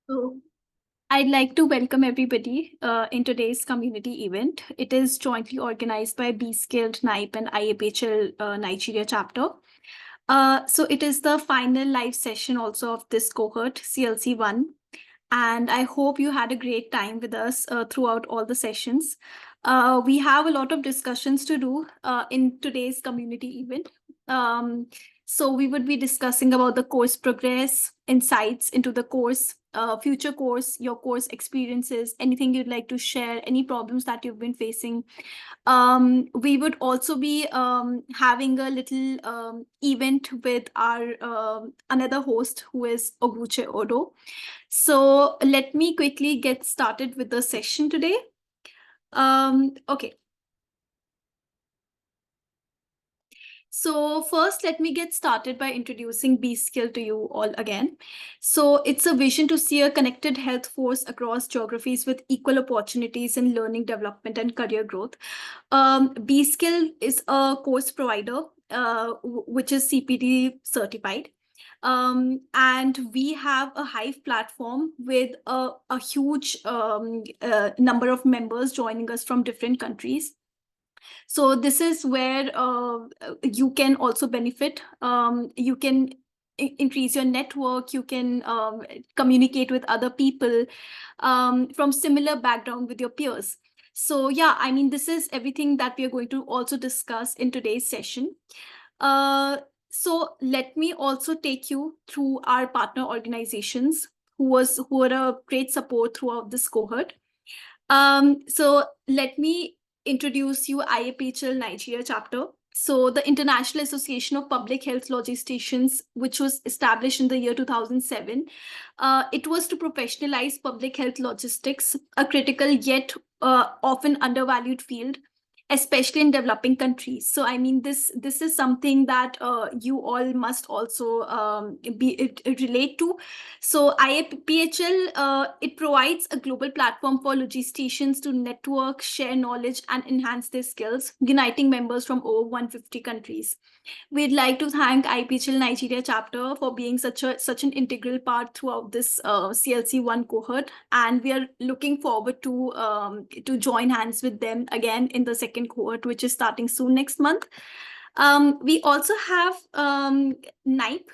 So I'd like to welcome everybody in today's community event. It is jointly organized by B Skilled, NIPE, and IAPHL Nigeria chapter. So it is the final live session also of this cohort, CLC1. And I hope you had a great time with us throughout all the sessions. We have a lot of discussions to do in today's community event. Um, so we would be discussing about the course progress, insights into the course, future course, your course experiences, anything you'd like to share, any problems that you've been facing. We would also be having a little event with our another host who is Oguche Odo. So let me quickly get started with the session today. Okay. So first, let me get started by introducing B-Skill to you all again. So it's a vision to see a connected health force across geographies with equal opportunities in learning development and career growth. B-Skill is a course provider, which is CPD certified. And we have a Hive platform with a huge number of members joining us from different countries. So this is where you can also benefit. You can increase your network. You can communicate with other people from similar background with your peers. So yeah, I mean, this is everything that we are going to also discuss in today's session. Uh, so let me also take you through our partner organizations who were a great support throughout this cohort. So let me introduce you IAPHL Nigeria chapter. So the International Association of Public Health Logisticians, which was established in the year 2007, it was to professionalize public health logistics, a critical yet often undervalued field, especially in developing countries. So I mean, this is something that you all must also relate to. So IAPHL, it provides a global platform for logisticians to network, share knowledge, and enhance their skills, uniting members from over 150 countries. We'd like to thank IPHL Nigeria chapter for being such an integral part throughout this CLC1 cohort, and we are looking forward to join hands with them again in the second cohort, which is starting soon next month. We also have NIPE.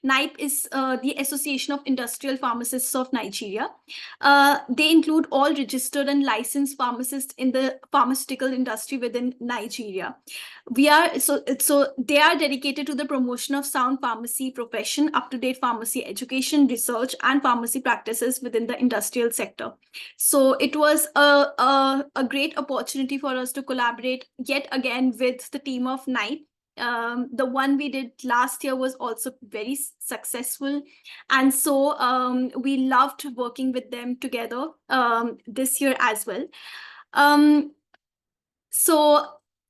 NIPE is the Association of Industrial Pharmacists of Nigeria. They include all registered and licensed pharmacists in the pharmaceutical industry within Nigeria. So they are dedicated to the promotion of sound pharmacy profession, up-to-date pharmacy education, research, and pharmacy practices within the industrial sector. So it was a great opportunity for us to collaborate yet again with the team of NIPE. The one we did last year was also very successful. And so we loved working with them together this year as well. So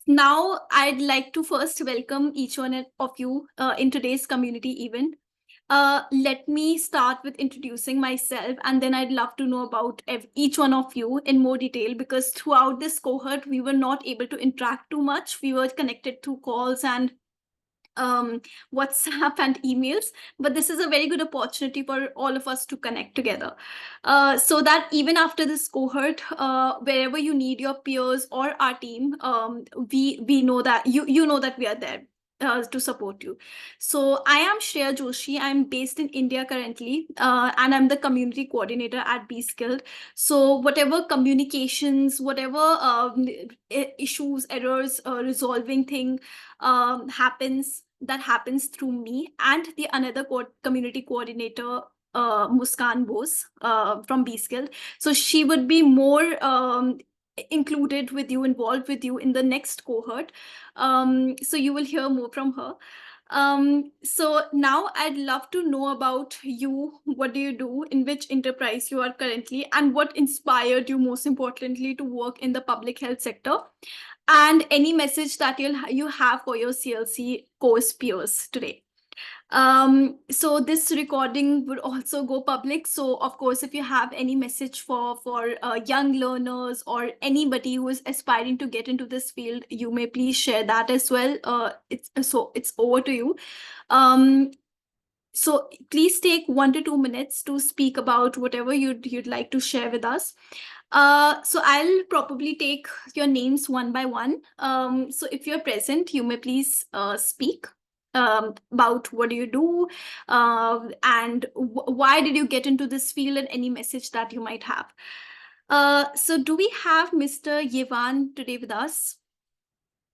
now I'd like to first welcome each one of you in today's community event. Let me start with introducing myself, and then I'd love to know about each one of you in more detail, because throughout this cohort, we were not able to interact too much. We were connected through calls and WhatsApp and emails, but this is a very good opportunity for all of us to connect together. So that even after this cohort, wherever you need your peers or our team, we know that you know that we are there to support you. So I am Shreya Joshi. I'm based in India currently, and I'm the community coordinator at B Skilled. So whatever communications, whatever issues, errors, resolving thing happens through me and the another community coordinator, Muskan Bose from B Skilled. So she would be more included with you, involved with you in the next cohort. So you will hear more from her. So now I'd love to know about you. What do you do? In which enterprise you are currently? And what inspired you, most importantly, to work in the public health sector? And any message that you have for your CLC course peers today. So this recording would also go public. So of course, if you have any message for young learners or anybody who is aspiring to get into this field, you may please share that as well. It's over to you. Um, So please take 1 to 2 minutes to speak about whatever you'd like to share with us. So I'll probably take your names one by one. So if you're present, you may please speak about what do you do, and why did you get into this field, and any message that you might have. So do we have Mr. Yevan today with us?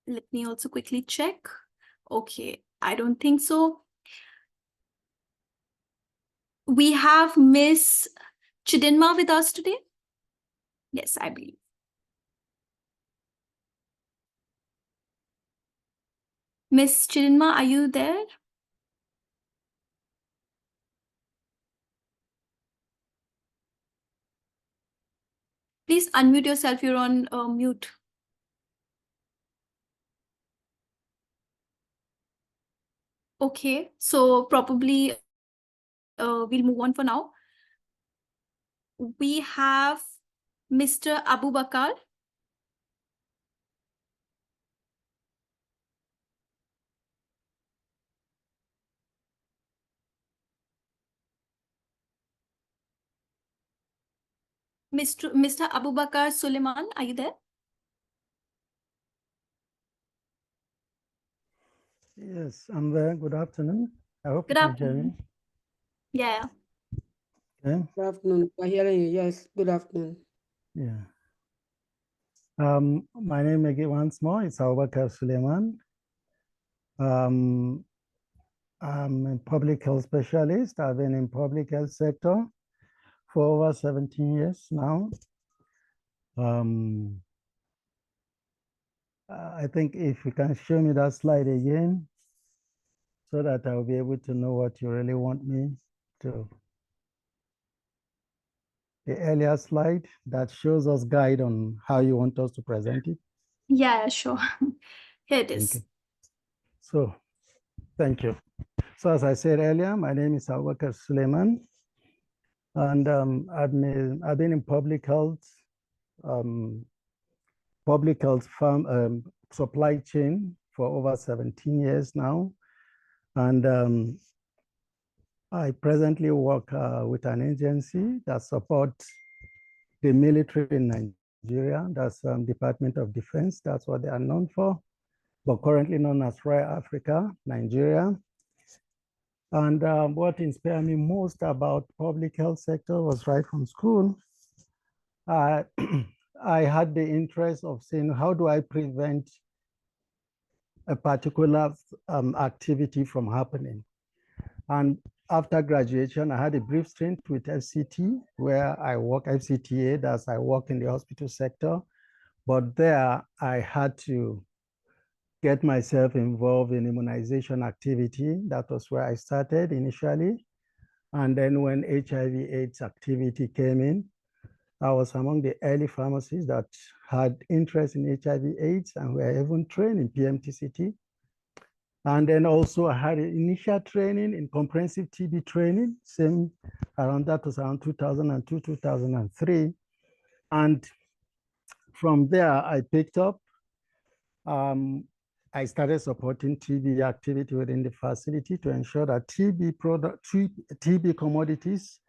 Let me also quickly check. Okay, I don't think so. We have Miss Chidinma with us today. Yes, I believe. Miss Chidinma, are you there? Please unmute yourself. You're on mute. Okay, so probably we'll move on for now. We have Mr. Abu Bakar. Mr. Abu Bakar Suleiman, are you there? Yes, I'm there. Good afternoon. I hope Good you can hear me. afternoon. Yeah. Okay. Good afternoon. We're hearing you. Yes, good afternoon. Yeah. My name again once more is Abubakar Suleiman. I'm a public health specialist. I've been in public health sector for over 17 years now. I think if you can show me that slide again, so that I'll be able to know what you really want me to. The earlier slide that shows us guide on how you want us to present it. Yeah, sure. Here it is. Okay. So, thank you. So as I said earlier, my name is Abubakar Suleiman, and I've been in public health supply chain for over 17 years now. And I presently work with an agency that supports the military in Nigeria. That's Department of Defense. That's what they are known for, but currently known as Royal Africa, Nigeria. And what inspired me most about public health sector was right from school. I had the interest of saying, how do I prevent a particular activity from happening? And after graduation, I had a brief stint with FCT, where I work FCTA, that's I work in the hospital sector. But there I had to get myself involved in immunization activity. That was where I started initially. And then when HIV/AIDS activity came in, I was among the early pharmacists that had interest in HIV/AIDS and were even trained in PMTCT. And then also I had initial training in comprehensive TB training, same around that was around 2002, 2003. And from there I picked up, I started supporting TB activity within the facility to ensure that TB commodities,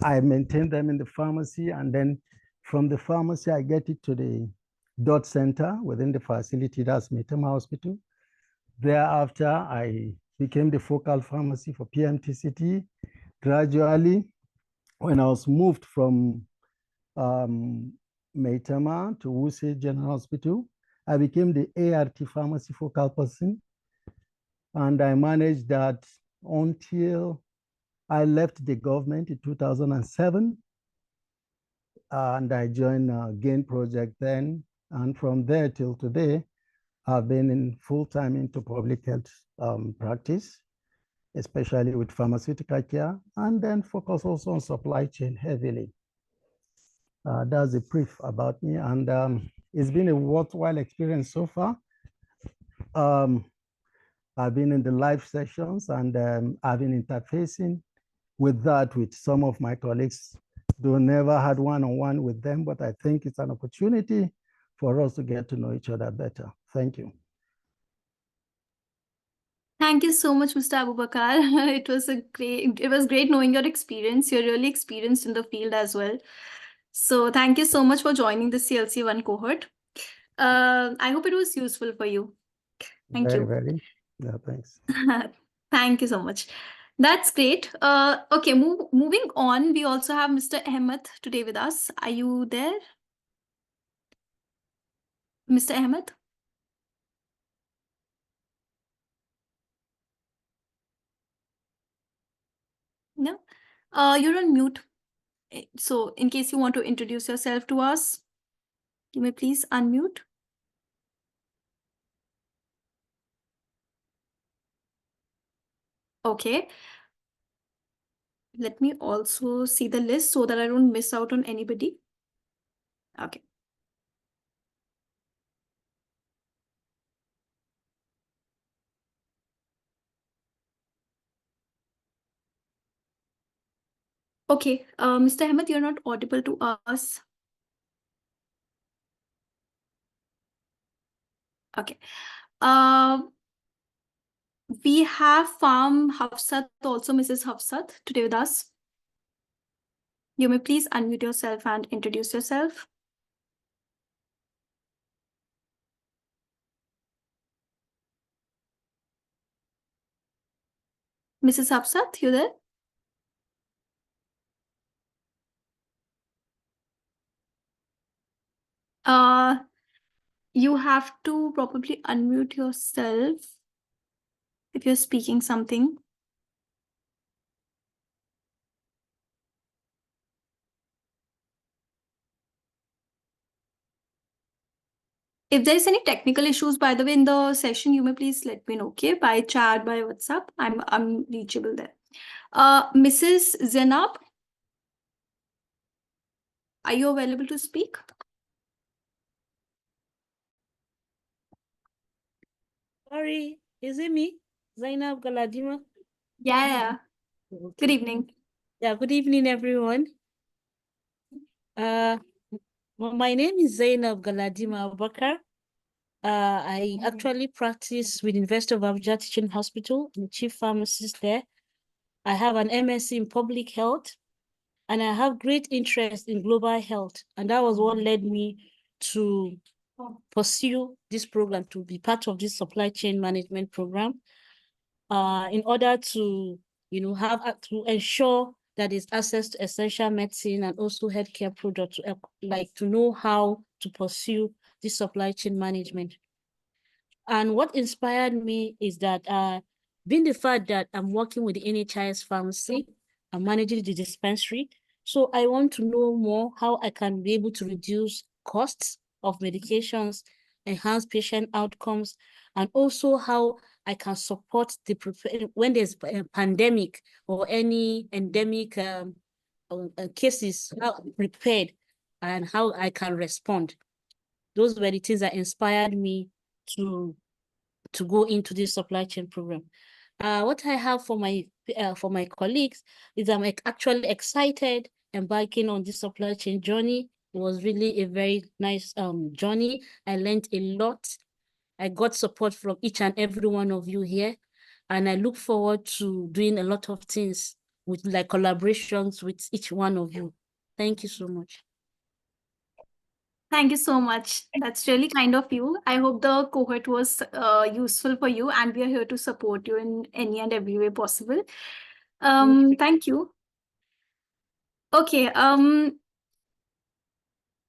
I maintain them in the pharmacy, and then from the pharmacy, I get it to the dot center within the facility, that's Metema Hospital. Thereafter, I became the focal pharmacy for PMTCT. Gradually, when I was moved from Metema to Wuse General Hospital, I became the ART pharmacy focal person. And I managed that until I left the government in 2007. And I joined GAIN project then. And from there till today, I've been in full-time into public health practice, especially with pharmaceutical care, and then focus also on supply chain heavily. That's a brief about me. And it's been a worthwhile experience so far. I've been in the live sessions, and I've been interfacing with that with some of my colleagues. Though never had one-on-one with them, but I think it's an opportunity for us to get to know each other better. Thank you. Thank you so much, Mr. Abubakar. It was great knowing your experience. You're really experienced in the field as well. So thank you so much for joining the CLC1 cohort. I hope it was useful for you. Thank Very, you. very. Yeah, thanks. Thank you so much. That's great. Okay, moving on, we also have Mr. Ahmed today with us. Are you there? Mr. Ahmed? No? You're on mute. So in case you want to introduce yourself to us, you may please unmute. Okay. Let me also see the list so that I don't miss out on anybody. Okay. Okay, Mr. Ahmed, you're not audible to us. Okay. We have Farm Hafsat, also Mrs. Hafsat, today with us. You may please unmute yourself and introduce yourself. Mrs. Hafsat, you there? You have to probably unmute yourself if you're speaking something. If there's any technical issues, by the way, in the session, you may please let me know, okay? By chat, by WhatsApp, I'm reachable there. Mrs. Zainab, are you available to speak? Sorry, is it me? Zainab Galadima? Yeah. Okay. Good evening. Yeah, good evening, everyone. My name is Zainab Galadima Abubakar. I actually practice with University of Abuja Teaching Hospital. I'm the chief pharmacist there. I have an MSc in public health, and I have great interest in global health. And that was what led me to pursue this program, to be part of this supply chain management program, in order to, have to ensure that there's access to essential medicine and also healthcare products, to know how to pursue this supply chain management. And what inspired me is that being the fact that I'm working with the NHIS pharmacy, I'm managing the dispensary. So I want to know more how I can be able to reduce costs of medications, enhance patient outcomes, and also how I can support when there's a pandemic or any endemic cases, how I'm prepared and how I can respond. Those were the things that inspired me to go into this supply chain program. What I have for my colleagues is I'm actually excited embarking on this supply chain journey. It was really a very nice journey. I learned a lot. I got support from each and every one of you here, and I look forward to doing a lot of things with collaborations with each one of you. Thank you so much. Thank you so much. That's really kind of you. I hope the cohort was useful for you, and we are here to support you in any and every way possible. Thank you. Okay.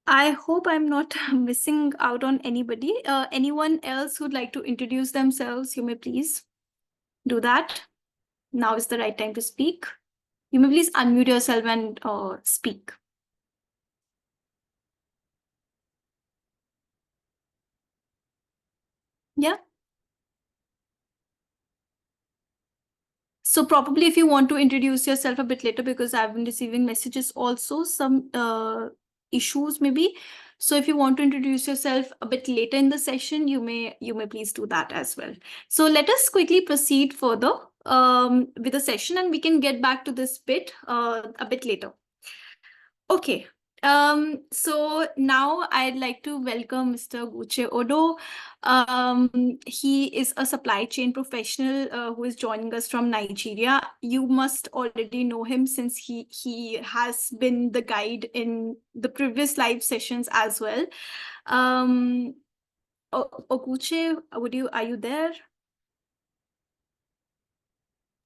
I hope I'm not missing out on anybody. Anyone else who'd like to introduce themselves, you may please do that. Now is the right time to speak. You may please unmute yourself and speak. Yeah. So probably if you want to introduce yourself a bit later, because I've been receiving messages also, some issues maybe. So if you want to introduce yourself a bit later in the session, you may please do that as well. So let us quickly proceed further with the session, and we can get back to this bit a bit later. Okay. So now I'd like to welcome Mr. Guche Odo. He is a supply chain professional who is joining us from Nigeria. You must already know him since he has been the guide in the previous live sessions as well. Oguche, are you there?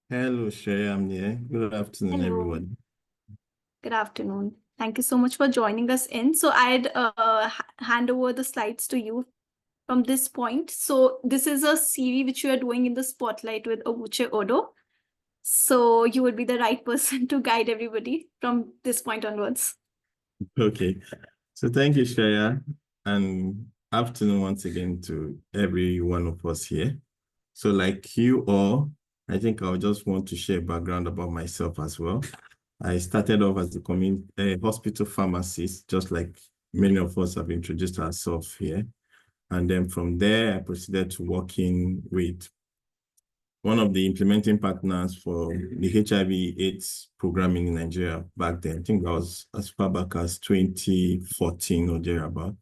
Hello, Shay, I'm here. Good afternoon, Hello. everyone. Good afternoon. Thank you so much for joining us in. So I'd hand over the slides to you from this point. So this is a series which you are doing in the spotlight with Oguche Odo. So you would be the right person to guide everybody from this point onwards. Okay, so thank you, Shreya, and afternoon once again to every one of us here. So like you all, I think I'll just want to share background about myself as well. I started off as a hospital pharmacist, just like many of us have introduced ourselves here. And then from there, I proceeded to working with one of the implementing partners for the HIV/AIDS programming in Nigeria back then. I think that was as far back as 2014 or thereabout.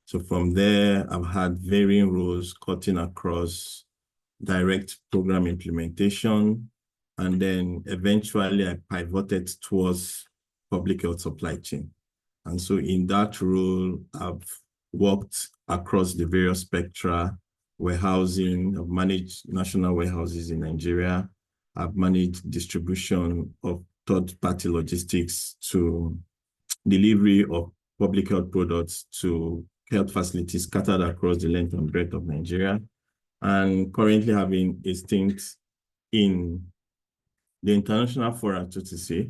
So from there, I've had varying roles cutting across direct program implementation, and then eventually I pivoted towards public health supply chain. And so in that role, I've worked across the various spectra: warehousing. I've managed national warehouses in Nigeria. I've managed distribution of third-party logistics to delivery of public health products to health facilities scattered across the length and breadth of Nigeria, and currently having a stint in the international forum, so to say,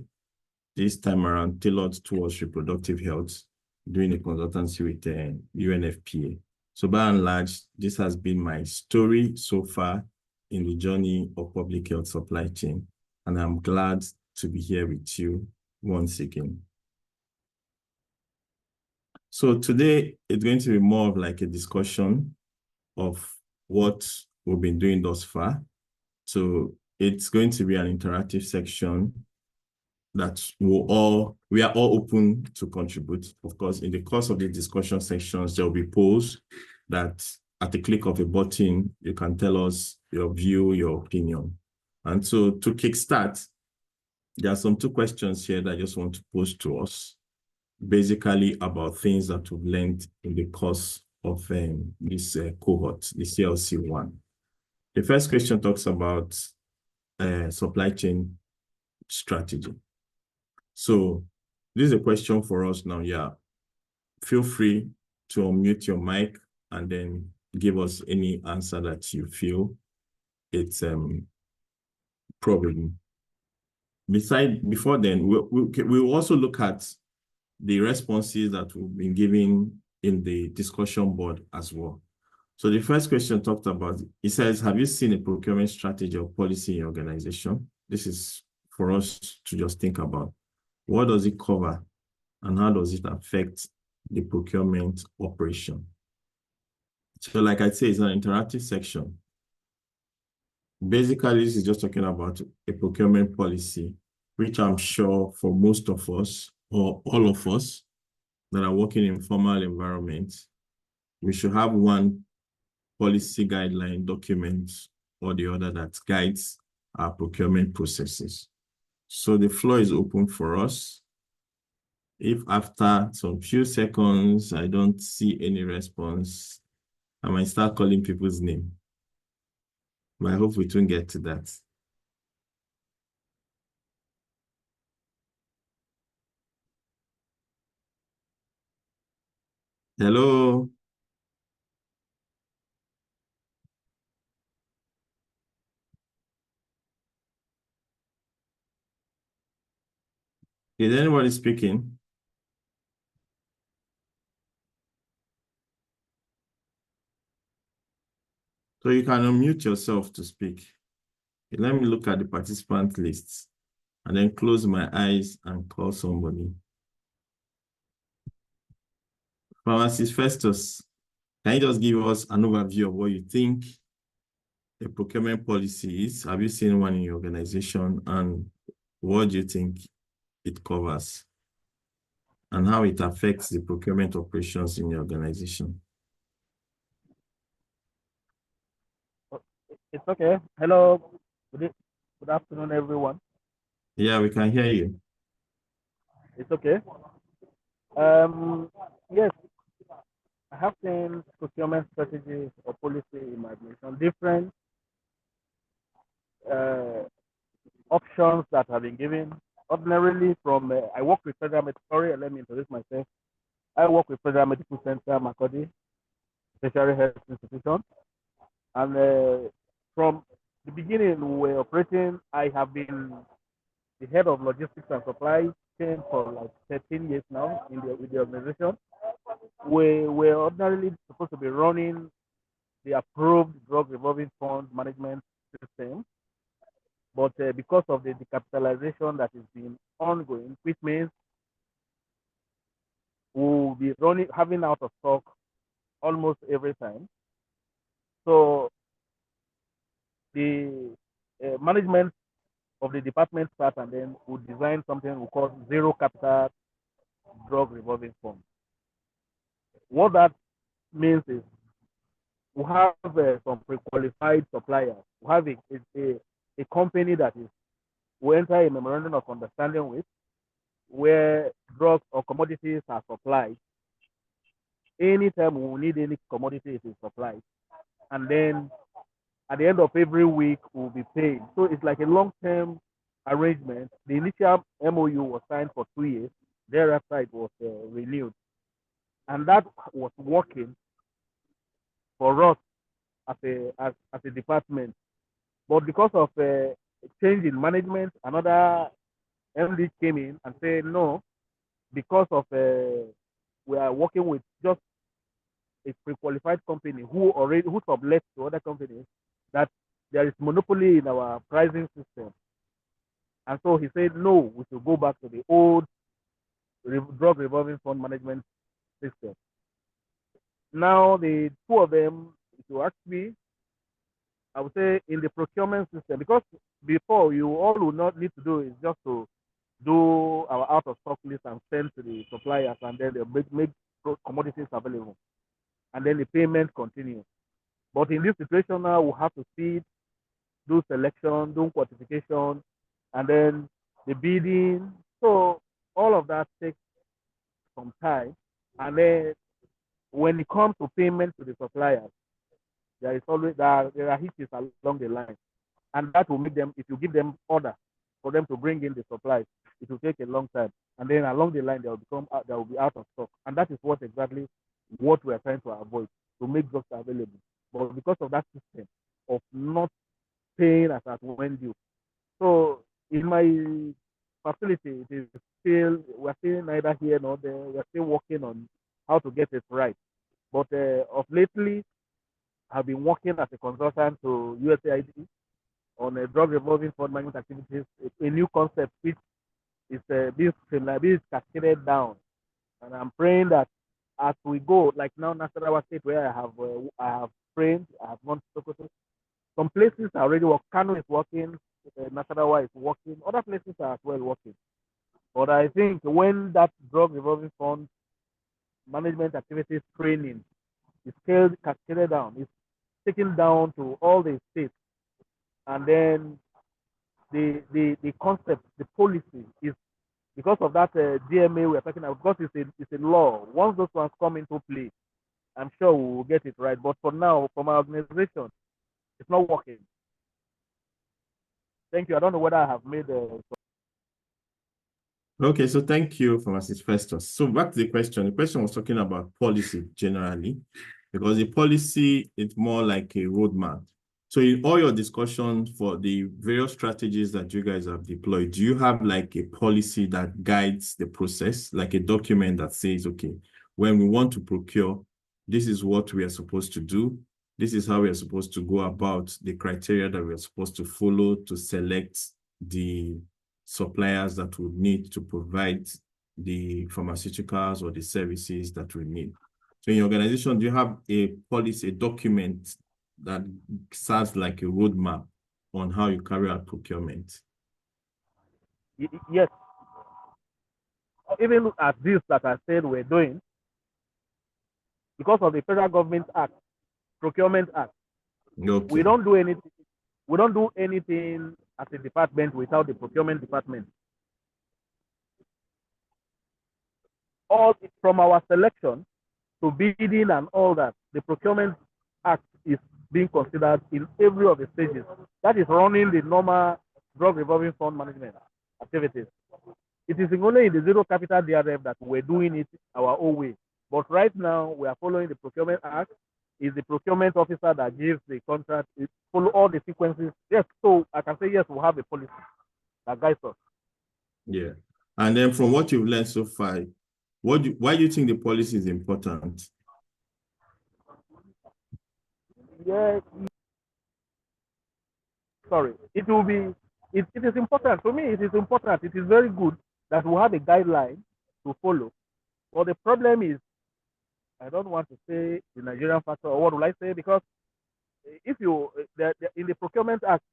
this time around tailored towards reproductive health, doing a consultancy with UNFPA. So by and large, this has been my story so far in the journey of public health supply chain. And I'm glad to be here with you once again. So today, it's going to be more of like a discussion of what we've been doing thus far. So it's going to be an interactive section that we are all open to contribute. Of course, in the course of the discussion sections, there will be polls that at the click of a button, you can tell us your view, your opinion. And so to kickstart, there are some 2 questions here that I just want to pose to us, basically about things that we've learned in the course of this cohort, the CLC1. The first question talks about supply chain strategy. So this is a question for us now. Yeah, feel free to unmute your mic and then give us any answer that you feel it's probable. Before then, we'll also look at the responses that we've been giving in the discussion board as well. So the first question talked about, it says, have you seen a procurement strategy or policy in your organization? This is for us to just think about. What does it cover and how does it affect the procurement operation? So like I say, it's an interactive section. Basically, this is just talking about a procurement policy, which I'm sure for most of us or all of us that are working in formal environments, we should have one policy guideline document or the other that guides our procurement processes. So the floor is open for us. If after some few seconds, I don't see any response, I might start calling people's name. But I hope we don't get to that. Hello. Is anybody speaking? So you can unmute yourself to speak. Let me look at the participant lists and then close my eyes and call somebody. Pharmacist Festus, can you just give us an overview of what you think a procurement policy is? Have you seen one in your organization, and what do you think it covers? and how it affects the procurement operations in the organization. It's okay. Hello. Good afternoon, everyone. Yeah, we can hear you. It's okay. Yes, I have seen procurement strategies or policy in my organization, different options that have been given. Ordinarily, from I work with Federal Medical. Sorry, let me introduce myself. I work with Federal Medical Center, Makodi, Tertiary Health Institution, and from the beginning we were operating. I have been the head of logistics and supply chain for like 13 years now with the organization. We were ordinarily supposed to be running the approved drug revolving fund management system, but because of the decapitalization that is being ongoing, which means we'll be having out of stock almost every time. So the management of the department start, and then we'll design something we call zero capital drug revolving fund. What that means is we have some pre-qualified suppliers. We have a company that is we enter a memorandum of understanding with, where drugs or commodities are supplied. Anytime we need any commodity, it is supplied, and then at the end of every week we'll be paid. So it's like a long-term arrangement. The initial MOU was signed for 2 years. Thereafter, it was renewed, and that was working for us as a department. But because of a change in management, another MD came in and said no, because of we are working with just a pre-qualified company who sublets to other companies, that there is monopoly in our pricing system. And so he said no, we should go back to the old drug revolving fund management system. Now the two of them, if you ask me, I would say in the procurement system, because before all we not need to do is just to do our out of stock list and send to the suppliers, and then they make commodities available, and then the payment continues. But in this situation now, we have to feed, do selection, do quantification, and then the bidding. So all of that takes some time, and then when it comes to payment to the suppliers, there is always there are hitches along the line, and that will make them, if you give them order for them to bring in the supplies, it will take a long time, and then along the line they will be out of stock, and that is what exactly what we are trying to avoid, to make drugs available. But because of that system of not paying as at when due, so in my facility, it is we're still neither here nor there. We're still working on how to get it right. But of lately, I've been working as a consultant to USAID on a drug revolving fund management activities, a new concept which is being cascaded down. And I'm praying that as we go, like now Nasarawa State, where I have trained, I have gone to Sokoto. Some places are already working. Kano is working, Nasarawa is working, other places are as well working. But I think when that drug revolving fund management activities training is cascaded down, it's taken down to all the states, and then the concept, the policy is, because of that DMA we're talking about, because it's a law. Once those ones come into play, I'm sure we will get it right. But for now, from our organization, it's not working. Thank you. I don't know whether I have made Okay, so thank you, Pharmacist Festus. So back to the question. The question was talking about policy generally, because the policy is more like a roadmap. So in all your discussions for the various strategies that you guys have deployed, do you have like a policy that guides the process, like a document that says, okay, when we want to procure, this is what we are supposed to do. This is how we are supposed to go about the criteria that we are supposed to follow to select the suppliers that would need to provide the pharmaceuticals or the services that we need. So in your organization, do you have a policy, a document that serves like a roadmap on how you carry out procurement? Yes. even at this that I said we're doing, because of the Federal Government Act, Procurement Act, Okay. we don't do anything. We don't do anything as a department without the procurement department. All from our selection to bidding and all that, the Procurement Act is being considered in every of the stages. That is running the normal drug revolving fund management activities. It is only in the zero capital DRF that we're doing it our own way. But right now, we are following the Procurement Act. Is the procurement officer that gives the contract, it follow all the sequences. Yes, so I can say yes, we have a policy that guides us. Yeah. And then from what you've learned so far, why do you think the policy is important? Yeah, sorry, it is important. For me, it is important. It is very good that we have a guideline to follow. But the problem is, I don't want to say the Nigerian factor, or what will I say? Because if you, in the Procurement Act,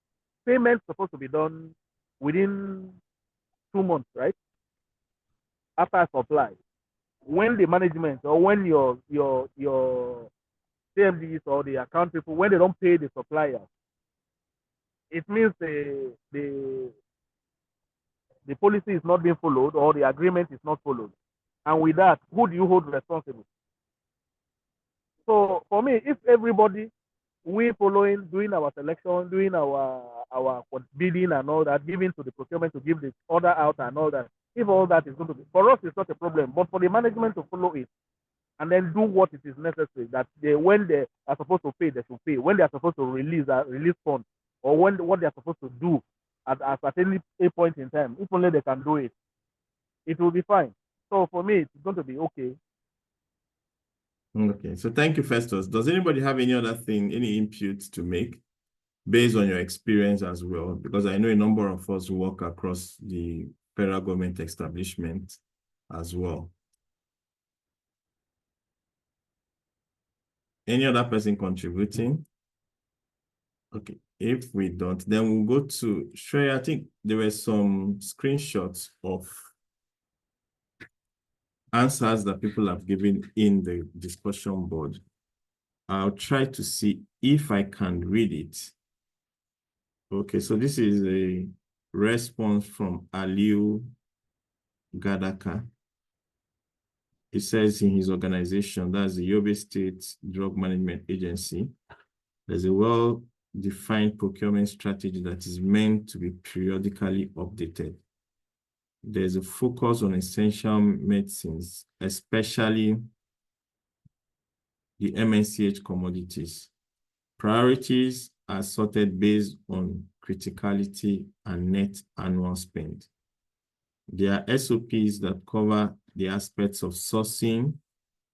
payments supposed to be done within 2 months, right? After supply. When the management or when your CMDs or the account people, when they don't pay the supplier, it means the policy is not being followed or the agreement is not followed. And with that, who do you hold responsible? So for me, if everybody, we following, doing our selection, doing our bidding and all that, giving to the procurement to give the order out and all that, if all that is going to be, for us, it's not a problem. But for the management to follow it and then do what it is necessary, that when they are supposed to pay, they should pay. When they are supposed to release funds, or what they are supposed to do at any point in time, if only they can do it, it will be fine. So for me, it's going to be okay. Okay, so thank you, Festus. Does anybody have any other thing, any input to make based on your experience as well? Because I know a number of us work across the federal government establishment as well. Any other person contributing? Okay, if we don't, then we'll go to Shreya. I think there were some screenshots of answers that people have given in the discussion board. I'll try to see if I can read it. Okay, so this is a response from Aliu Gadaka. He says in his organization, that's the Yobe State Drug Management Agency, there's a well-defined procurement strategy that is meant to be periodically updated. There's a focus on essential medicines, especially the MNCH commodities. Priorities are sorted based on criticality and net annual spend. There are SOPs that cover the aspects of sourcing,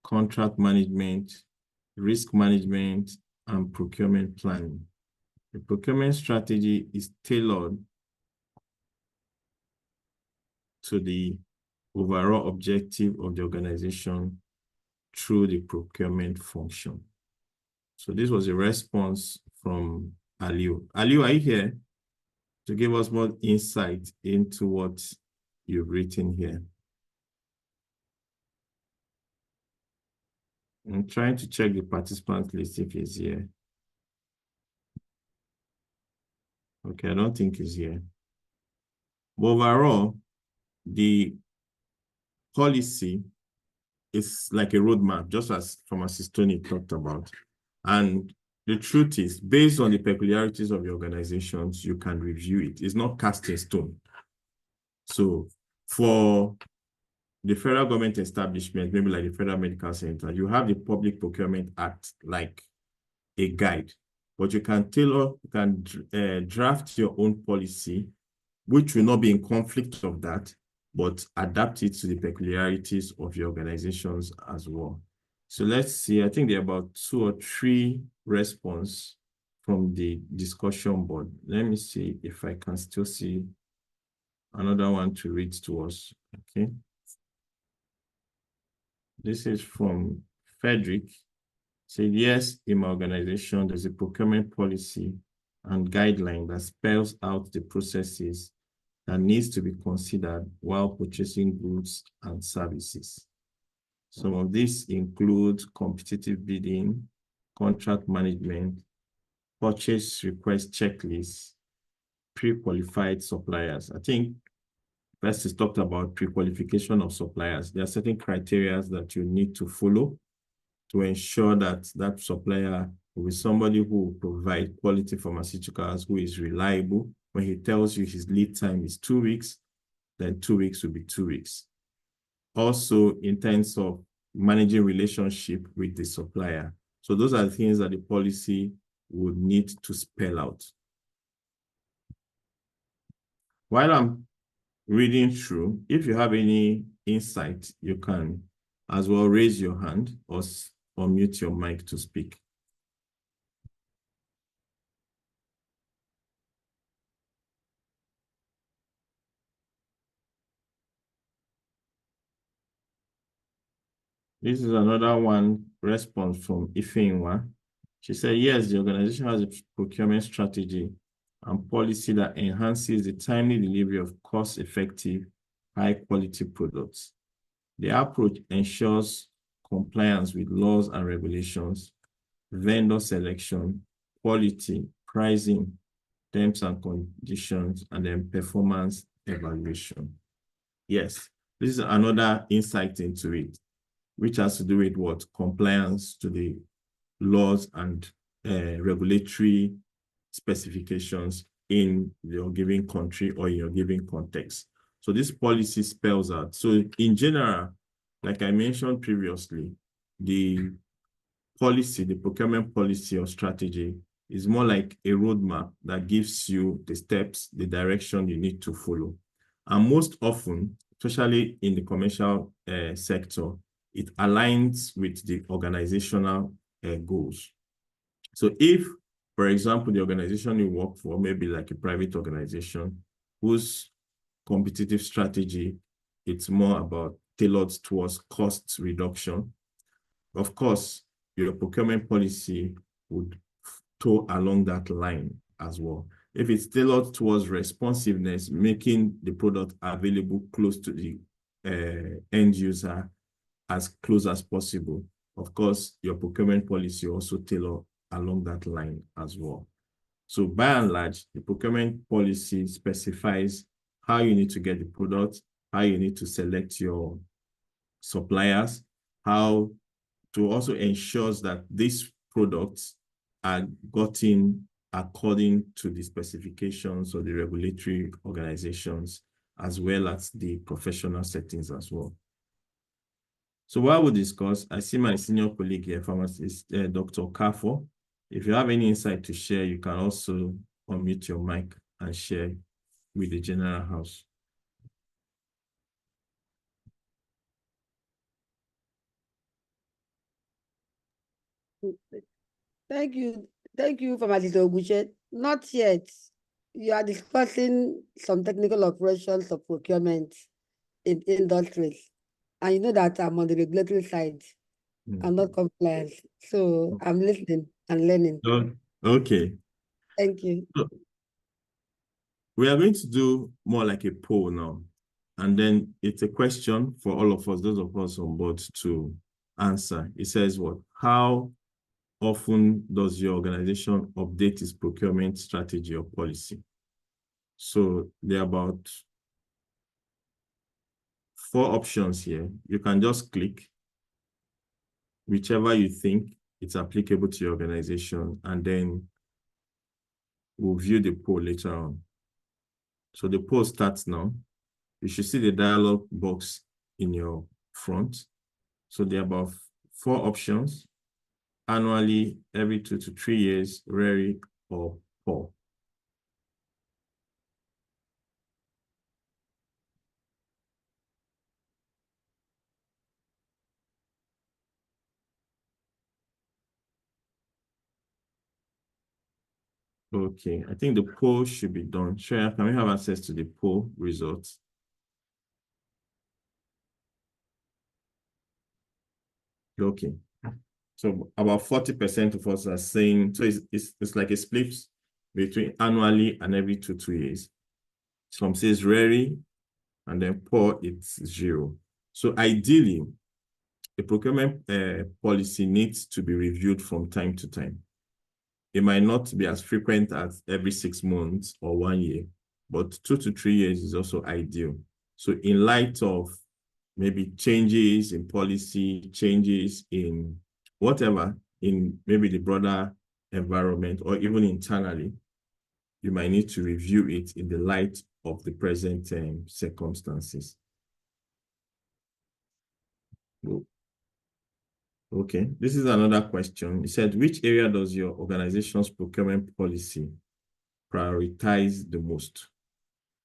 contract management, risk management, and procurement planning. The procurement strategy is tailored to the overall objective of the organization through the procurement function. So this was a response from Aliu. Aliu, are you here to give us more insight into what you've written here? I'm trying to check the participant list if he's here. Okay, I don't think he's here. But overall, the policy is like a roadmap, just as Pharmacist Tony talked about. And the truth is, based on the peculiarities of your organizations, you can review it. It's not cast in stone. So for the federal government establishment, maybe like the Federal Medical Center, you have the Public Procurement Act like a guide, but you can tailor, you can draft your own policy, which will not be in conflict of that, but adapt it to the peculiarities of your organizations as well. So let's see, I think there are about 2 or 3 responses from the discussion board. Let me see if I can still see another one to read to us, okay? This is from Frederick. Said, yes, in my organization, there's a procurement policy and guideline that spells out the processes that needs to be considered while purchasing goods and services. Some of these include competitive bidding, contract management, purchase request checklists, pre-qualified suppliers. I think first is talked about pre-qualification of suppliers. There are certain criteria that you need to follow to ensure that that supplier will be somebody who will provide quality pharmaceuticals, who is reliable. When he tells you his lead time is 2 weeks, then 2 weeks will be 2 weeks. Also, in terms of managing relationship with the supplier. So those are the things that the policy would need to spell out. While I'm reading through, if you have any insight, you can as well raise your hand or mute your mic to speak. This is another one response from Ifeinwa. She said, yes, the organization has a procurement strategy and policy that enhances the timely delivery of cost-effective, high-quality products. The approach ensures compliance with laws and regulations, vendor selection, quality, pricing, terms and conditions, and then performance evaluation. Yes, this is another insight into it, which has to do with what? Compliance to the laws and regulatory specifications in your given country or in your given context. So this policy spells out. So in general, like I mentioned previously, the policy, the procurement policy or strategy is more like a roadmap that gives you the steps, the direction you need to follow. And most often, especially in the commercial sector, it aligns with the organizational goals. So if, for example, the organization you work for, maybe like a private organization whose competitive strategy, it's more about tailored towards cost reduction, of course, your procurement policy would toe along that line as well. If it's tailored towards responsiveness, making the product available close to the end user as close as possible, of course, your procurement policy also tailor along that line as well. So by and large, the procurement policy specifies how you need to get the product, how you need to select your suppliers, how to also ensures that these products are gotten according to the specifications of the regulatory organizations, as well as the professional settings as well. So while we discuss, I see my senior colleague here, pharmacist, Dr. Kafo. If you have any insight to share, you can also unmute your mic and share with the general house. Thank you, Pharmacist Oguche. Not yet. You are discussing some technical operations of procurement in industries. And you know that I'm on the regulatory side. I'm not compliant. So I'm listening and learning. Okay. Thank you. So we are going to do more like a poll now. And then it's a question for all of us, those of us on board, to answer. It says what? How often does your organization update its procurement strategy or policy? So there are about 4 options here. You can just click whichever you think it's applicable to your organization, and then we'll view the poll later on. So the poll starts now. You should see the dialog box in your front. So there are about 4 options: annually, every 2 to 3 years, rarely, or poor. Okay, I think the poll should be done. Shreya, can we have access to the poll results? Okay, so about 40% of us are saying, so it's like a split between annually and every 2 years. Some says rarely, and then poor, it's 0. So ideally, a procurement policy needs to be reviewed from time to time. It might not be as frequent as every 6 months or 1 year, but 2 to 3 years is also ideal. So in light of maybe changes in policy, changes in whatever, in maybe the broader environment or even internally, you might need to review it in the light of the present circumstances. Okay, this is another question. It said, which area does your organization's procurement policy prioritize the most?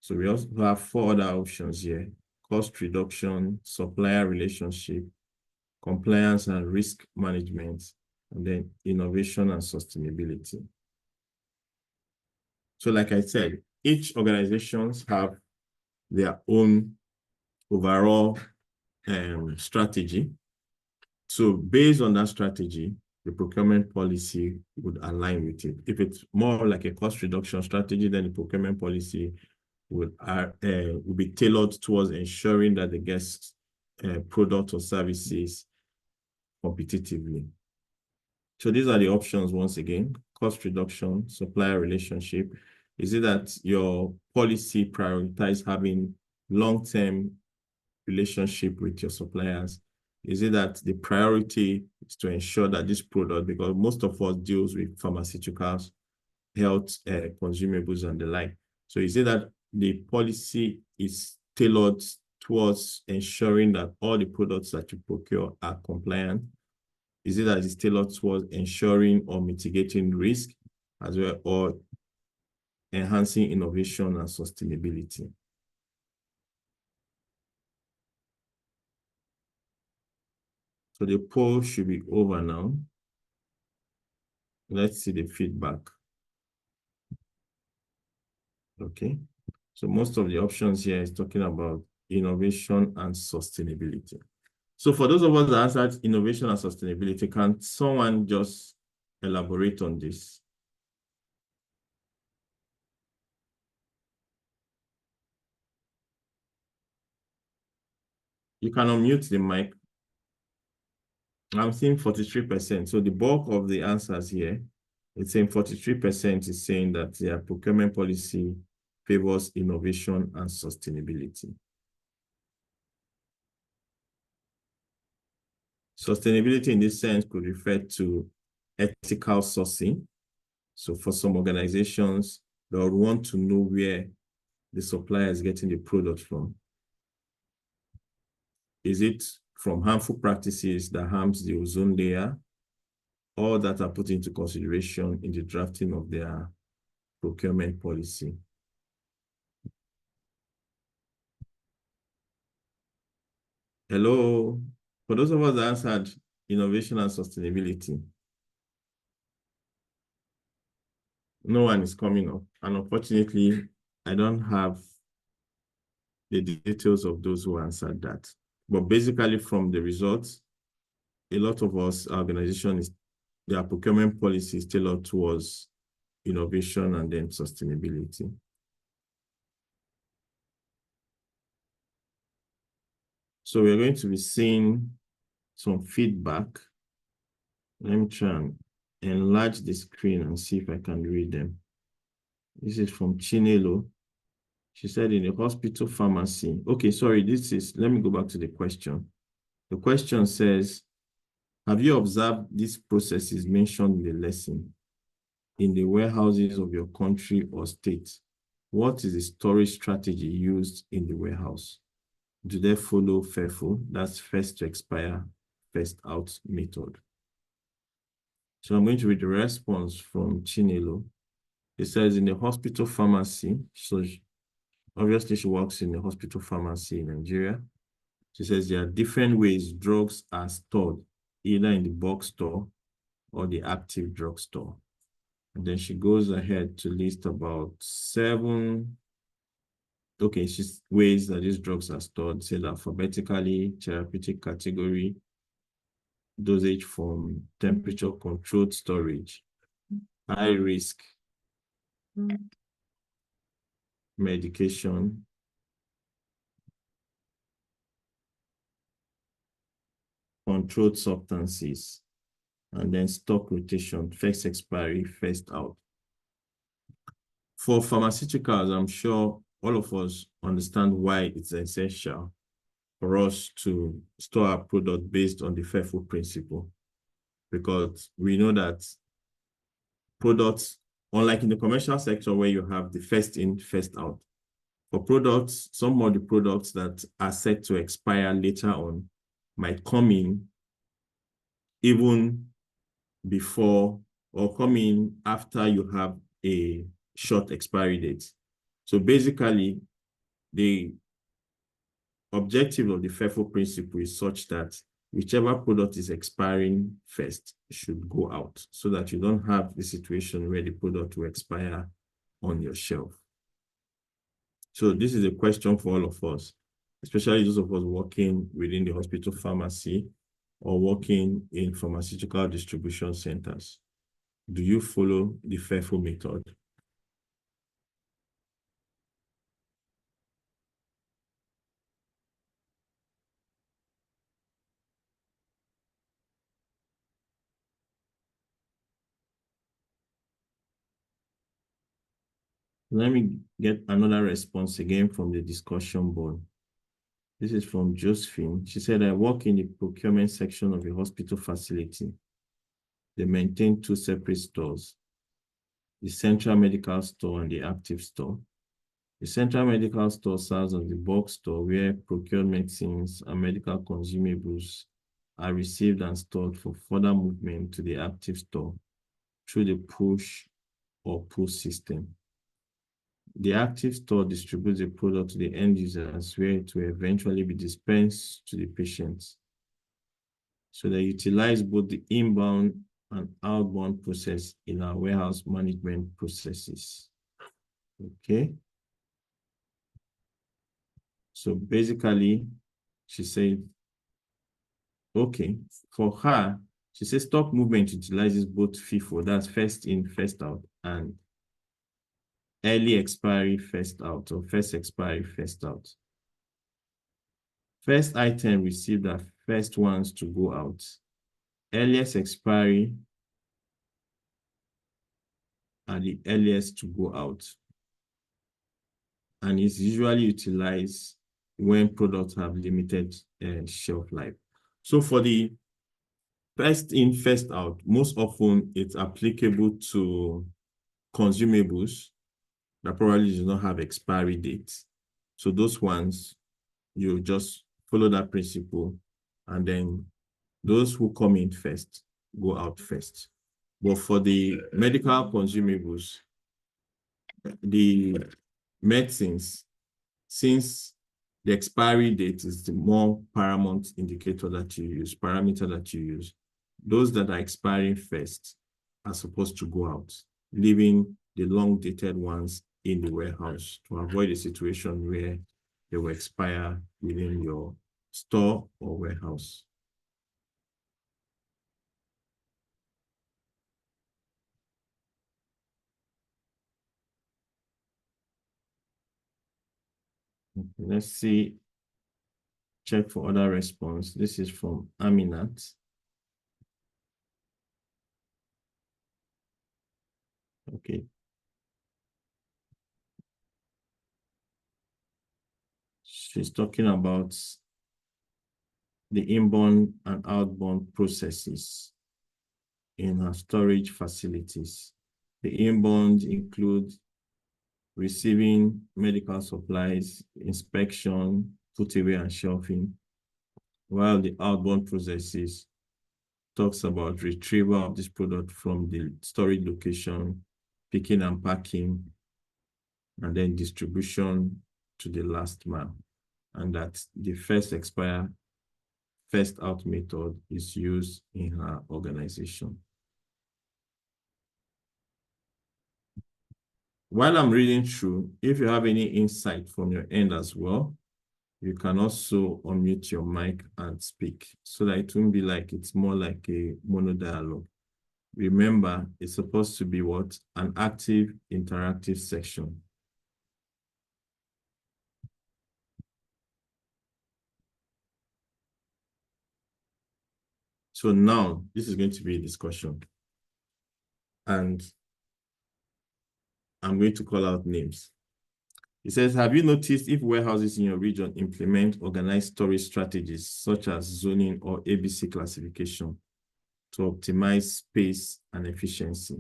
So we also have 4 other options here: cost reduction, supplier relationship, compliance and risk management, and then innovation and sustainability. So like I said, each organizations have their own overall strategy. So based on that strategy, the procurement policy would align with it. If it's more like a cost reduction strategy, then the procurement policy will be tailored towards ensuring that the guest product or services competitively. So these are the options once again: cost reduction, supplier relationship. Is it that your policy prioritizes having long-term relationship with your suppliers? Is it that the priority is to ensure that this product, because most of us deals with pharmaceuticals, health, consumables, and the like. So is it that the policy is tailored towards ensuring that all the products that you procure are compliant? Is it that it's tailored towards ensuring or mitigating risk as well, or enhancing innovation and sustainability? So the poll should be over now. Let's see the feedback. Okay. So most of the options here is talking about innovation and sustainability. So for those of us that answered innovation and sustainability, can someone just elaborate on this? You can unmute the mic. I'm seeing 43%. So the bulk of the answers here, it's saying 43% is saying that their procurement policy favors innovation and sustainability. Sustainability in this sense could refer to ethical sourcing. So for some organizations, they would want to know where the supplier is getting the product from. Is it from harmful practices that harms the ozone layer, or that are put into consideration in the drafting of their procurement policy? Hello, for those of us that answered innovation and sustainability, no one is coming up. And unfortunately, I don't have the details of those who answered that. But basically from the results, a lot of us, our organization, their procurement policy is tailored towards innovation and then sustainability. So we're going to be seeing some feedback. Let me try and enlarge the screen and see if I can read them. This is from Chinelo. She said in the hospital pharmacy. Okay, sorry, let me go back to the question. The question says, have you observed these processes mentioned in the lesson in the warehouses of your country or state? What is the storage strategy used in the warehouse? Do they follow FIFO? That's first to expire, first out method. So I'm going to read the response from Chinelo. It says in the hospital pharmacy, so obviously she works in the hospital pharmacy in Nigeria. She says there are different ways drugs are stored, either in the box store or the active drug store. And then she goes ahead to list about 7 ways that these drugs are stored, say alphabetically, therapeutic category, dosage form, temperature controlled storage, high risk, medication, controlled substances, and then stock rotation, first expiry, first out. For pharmaceuticals, I'm sure all of us understand why it's essential for us to store our product based on the FIFO principle, because we know that products, unlike in the commercial sector where you have the first in, first out, for products, some of the products that are set to expire later on might come in even before or come in after you have a short expiry date. So basically, the objective of the FIFO principle is such that whichever product is expiring first should go out, so that you don't have the situation where the product will expire on your shelf. So this is a question for all of us, especially those of us working within the hospital pharmacy or working in pharmaceutical distribution centers. Do you follow the FIFO method? Let me get another response again from the discussion board. This is from Josephine. She said, I work in the procurement section of a hospital facility. They maintain 2 separate stores, the central medical store and the active store. The central medical store serves as the bulk store where procured medicines and medical consumables are received and stored for further movement to the active store through the push or pull system. The active store distributes the product to the end users where it will eventually be dispensed to the patients. So they utilize both the inbound and outbound process in our warehouse management processes. Okay. So basically, she said, okay, for her, she says stock movement utilizes both FIFO, that's first in, first out, and early expiry, first out, or first expiry, first out. First item received are first ones to go out. Earliest expiry are the earliest to go out. And it's usually utilized when products have limited shelf life. So for the first in, first out, most often it's applicable to consumables that probably do not have expiry dates. So those ones, you just follow that principle, and then those who come in first go out first. But for the medical consumables, the medicines, since the expiry date is the more paramount indicator that you use, parameter that you use, those that are expiring first are supposed to go out, leaving the long dated ones in the warehouse to avoid a situation where they will expire within your store or warehouse. Okay, let's see, check for other response. This is from Aminat. Okay. She's talking about the inbound and outbound processes in her storage facilities. The inbound include receiving medical supplies, inspection, put away and shelving, while the outbound processes talks about retrieval of this product from the storage location, picking and packing, and then distribution to the last mile. And that the first expire, first out method is used in her organization. While I'm reading through, if you have any insight from your end as well, you can also unmute your mic and speak so that it won't be like, it's more like a monodialogue. Remember, it's supposed to be what? An active, interactive section. So now this is going to be a discussion. And I'm going to call out names. It says, have you noticed if warehouses in your region implement organized storage strategies such as zoning or ABC classification to optimize space and efficiency?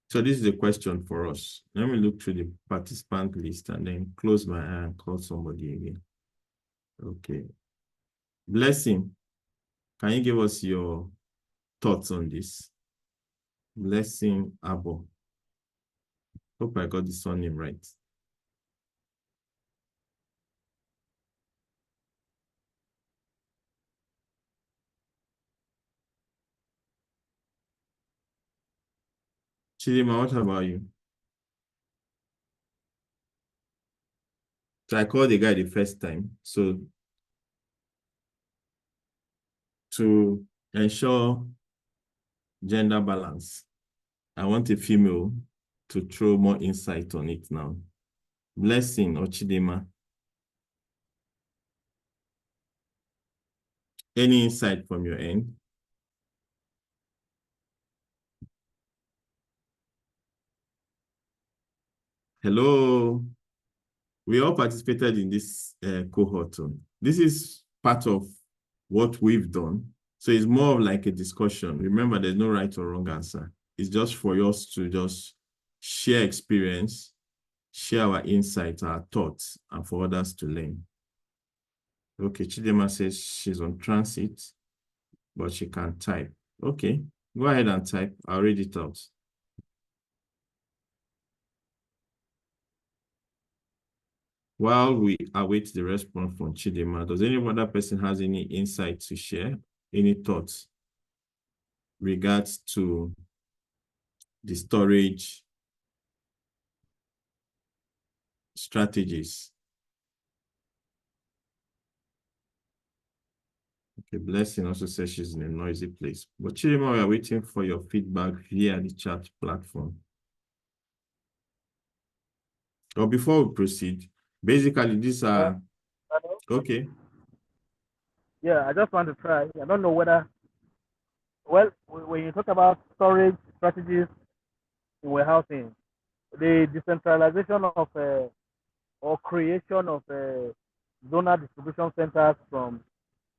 So this is a question for us. Let me look through the participant list and then close my eye and call somebody again. Okay. Blessing, can you give us your thoughts on this? Blessing Abo. Hope I got the surname right. Chidima, what about you? So I called the guy the first time. So to ensure gender balance, I want a female to throw more insight on it now. Blessing or Chidima. Any insight from your end? Hello. We all participated in this cohort. This is part of what we've done. So it's more of like a discussion. Remember, there's no right or wrong answer. It's just for us to just share experience, share our insights, our thoughts, and for others to learn. Okay, Chidema says she's on transit, but she can't type. Okay, go ahead and type. I'll read it out. While we await the response from Chidema, does any other person has any insight to share? Any thoughts regards to the storage strategies? Okay, Blessing also says she's in a noisy place. But Chidema, we are waiting for your feedback via the chat platform. Or before we proceed, basically these are, okay. Yeah, I just want to try. I don't know whether, well, when you talk about storage strategies in warehousing, the decentralization of or creation of zonal distribution centers from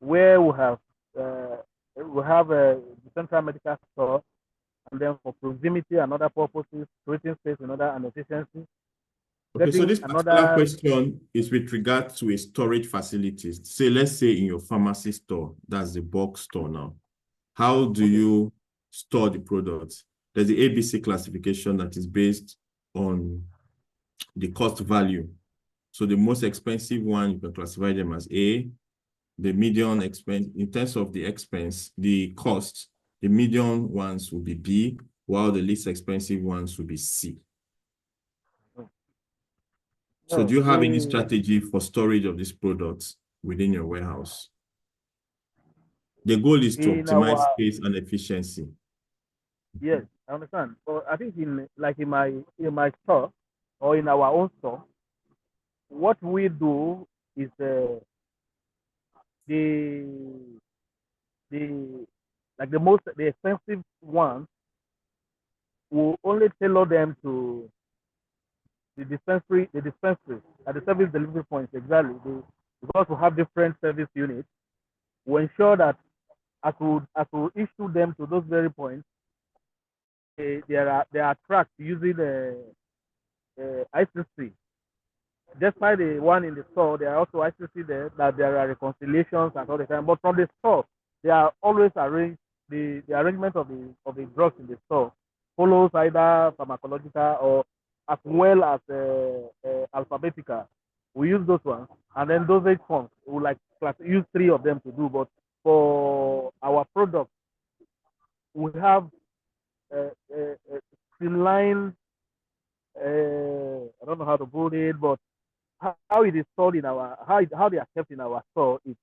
where we have a central medical store, and then for proximity and other purposes, creating space in order and efficiency. Okay, so this particular question is with regard to a storage facilities. Say, let's say in your pharmacy store, that's the bulk store now. How do you store the products? There's the ABC classification that is based on the cost value. So the most expensive one, you can classify them as A. The median expense, in terms of the expense, the cost, the median ones will be B, while the least expensive ones will be C. So do you have any strategy for storage of these products within your warehouse? The goal is to optimize space and efficiency. Yes, I understand. But I think in my store or in our own store, what we do is the expensive ones, will only tailor them to the dispensary at the service delivery points exactly. Because we have different service units, we ensure that as we issue them to those very points, they are tracked using ICC. Despite the one in the store, there are also ICC there that there are reconciliations and all the time. But from the store, they are always arranged. The arrangement of the drugs in the store follows either pharmacological or as well as alphabetical. We use those ones, and then dosage forms we use 3 of them to do. But for our product, we have streamlined. I don't know how to put it, but how it is stored in our how they are kept in our store is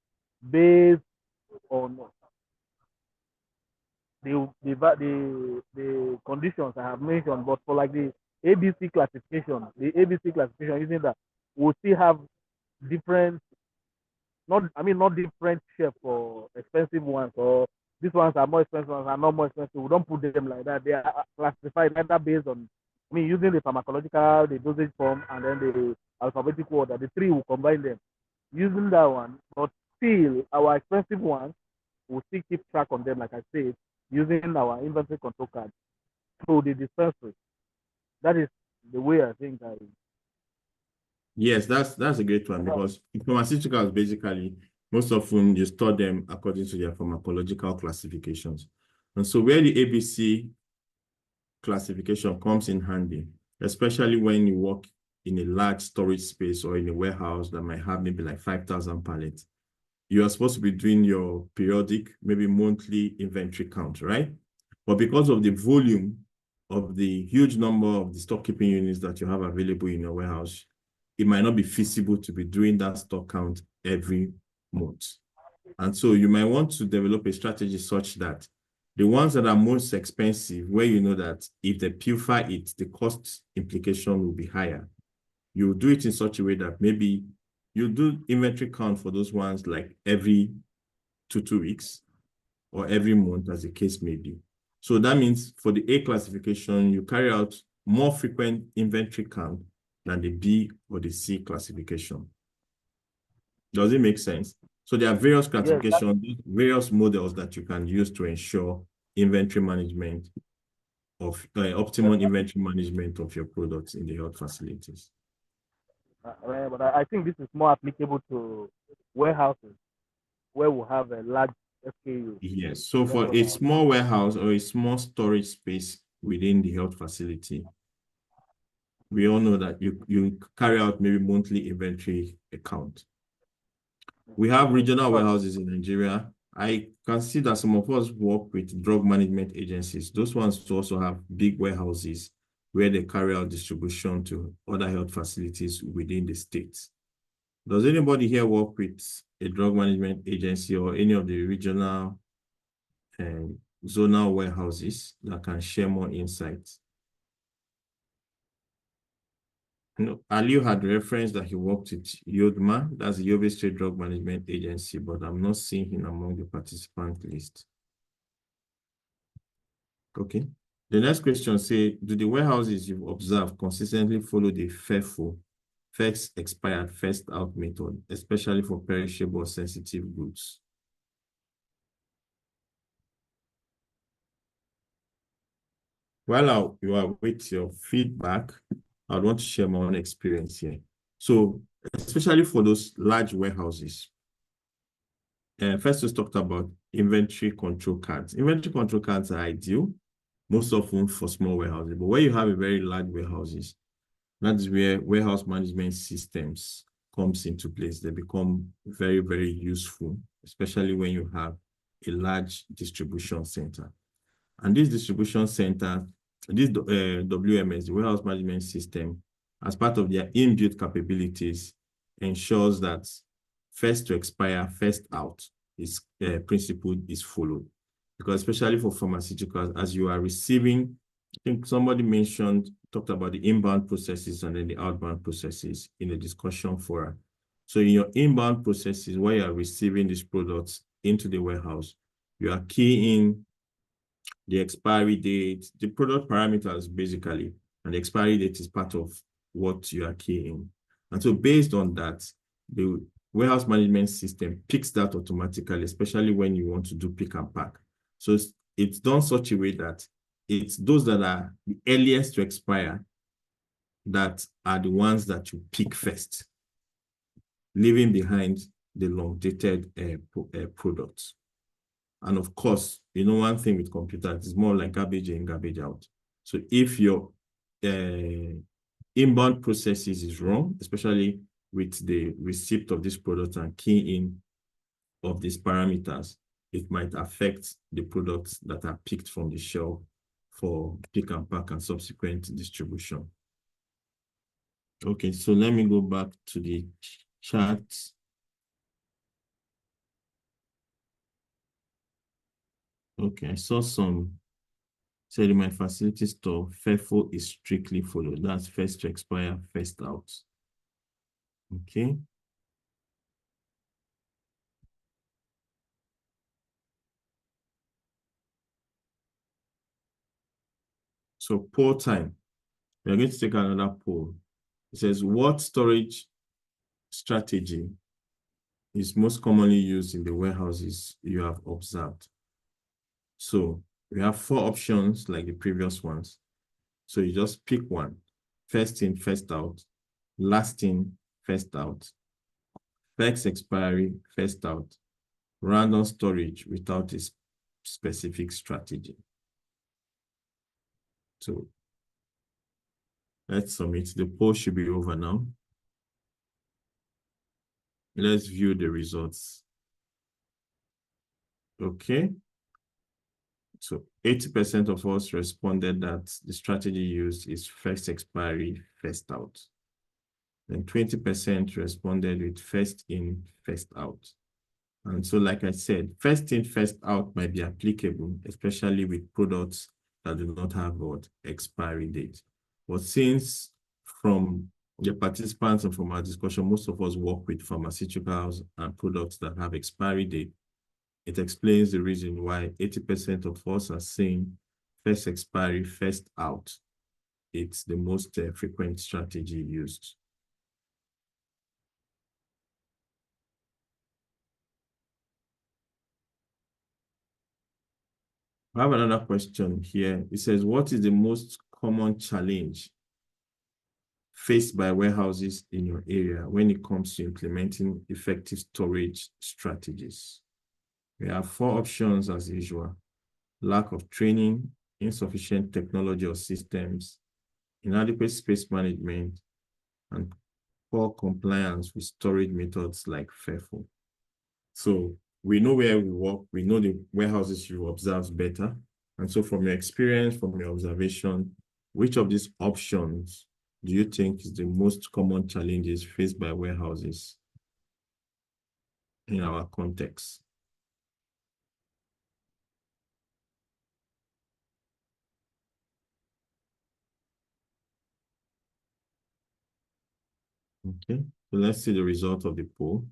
based on the conditions I have mentioned. But for like the ABC classification using that, we'll still have different not different chef for expensive ones, or these ones are more expensive ones are not more expensive. We don't put them like that. They are classified either based on, using the pharmacological, the dosage form, and then the alphabetical order. The three will combine them using that one. But still, our expensive ones, we'll still keep track on them, like I said, using our inventory control card through the dispensary. That is the way I think Yes, that's a great one, because pharmaceuticals, basically, most often you store them according to their pharmacological classifications. And so where the ABC classification comes in handy, especially when you work in a large storage space or in a warehouse that might have maybe like 5,000 pallets, you are supposed to be doing your periodic, maybe monthly inventory count, right? But because of the volume of the huge number of the stock keeping units that you have available in your warehouse, it might not be feasible to be doing that stock count every month. And so you might want to develop a strategy such that the ones that are most expensive, where you know that if they purify it, the cost implication will be higher, you do it in such a way that maybe you do inventory count for those ones like every 2 weeks or every month, as the case may be. So that means for the A classification, you carry out more frequent inventory count than the B or the C classification. Does it make sense? So there are various classifications, various models that you can use to ensure inventory management of optimal inventory management of your products in the health facilities. But I think this is more applicable to warehouses where we have a large SKU. Yes. So for a small warehouse or a small storage space within the health facility, we all know that you carry out maybe monthly inventory account. We have regional warehouses in Nigeria. I can see that some of us work with drug management agencies. Those ones also have big warehouses where they carry out distribution to other health facilities within the states. Does anybody here work with a drug management agency or any of the regional and zonal warehouses that can share more insights? Aliu had referenced that he worked with Yodma, that's the Yobe State Drug Management Agency, but I'm not seeing him among the participant list. Okay. The next question says, do the warehouses you've observed consistently follow the FIFO, first expired, first out method, especially for perishable or sensitive goods? While you are with your feedback, I want to share my own experience here. So, especially for those large warehouses, first we talked about inventory control cards. Inventory control cards are ideal, most often for small warehouses. But where you have a very large warehouses, that's where warehouse management systems comes into place. They become very, very useful, especially when you have a large distribution center. And this distribution center, this WMS, the warehouse management system, as part of their inbuilt capabilities, ensures that first to expire, first out is principle is followed. Because especially for pharmaceuticals, as you are receiving, I think somebody talked about the inbound processes and then the outbound processes in the discussion forum. So in your inbound processes, where you are receiving these products into the warehouse, you are keying the expiry date, the product parameters basically, and the expiry date is part of what you are keying. And so based on that, the warehouse management system picks that automatically, especially when you want to do pick and pack. So it's done such a way that it's those that are the earliest to expire that are the ones that you pick first, leaving behind the long-dated products. And of course, one thing with computers is more like garbage in, garbage out. So if your inbound processes is wrong, especially with the receipt of this product and key in of these parameters, it might affect the products that are picked from the shelf for pick and pack and subsequent distribution. Okay, so let me go back to the chat. Okay, I saw some said in my facility store, FIFO is strictly followed. That's first to expire, first out. Okay. So poll time. We are going to take another poll. It says, what storage strategy is most commonly used in the warehouses you have observed? So we have 4 options like the previous ones. So you just pick one. First in, first out. Last in, first out. First expiry, first out. Random storage without a specific strategy. So let's submit. The poll should be over now. Let's view the results. Okay. So 80% of us responded that the strategy used is first expiry, first out. Then 20% responded with first in, first out. And so, like I said, first in, first out might be applicable, especially with products that do not have what expiry date. But since from the participants and from our discussion, most of us work with pharmaceuticals and products that have expiry date, it explains the reason why 80% of us are saying first expiry, first out. It's the most frequent strategy used. I have another question here. It says, what is the most common challenge faced by warehouses in your area when it comes to implementing effective storage strategies? We have 4 options as usual: lack of training, insufficient technology or systems, inadequate space management, and poor compliance with storage methods like FIFO. So we know where we work, we know the warehouses you observe better. And so from your experience, from your observation, which of these options do you think is the most common challenges faced by warehouses in our context? Okay, so let's see the result of the poll.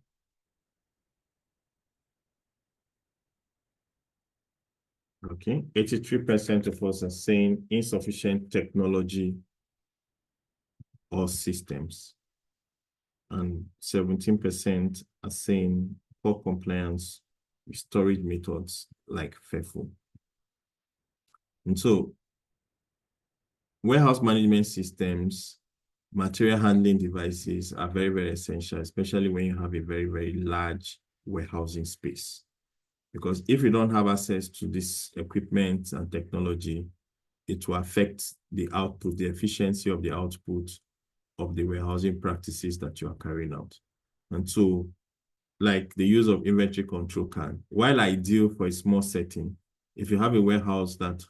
Okay, 83% of us are saying insufficient technology or systems, and 17% are saying poor compliance with storage methods like FIFO. And so warehouse management systems, material handling devices are very, very essential, especially when you have a very, very large warehousing space. Because if you don't have access to this equipment and technology, it will affect the output, the efficiency of the output of the warehousing practices that you are carrying out. And so, like the use of inventory control card, while ideal for a small setting, if you have a warehouse that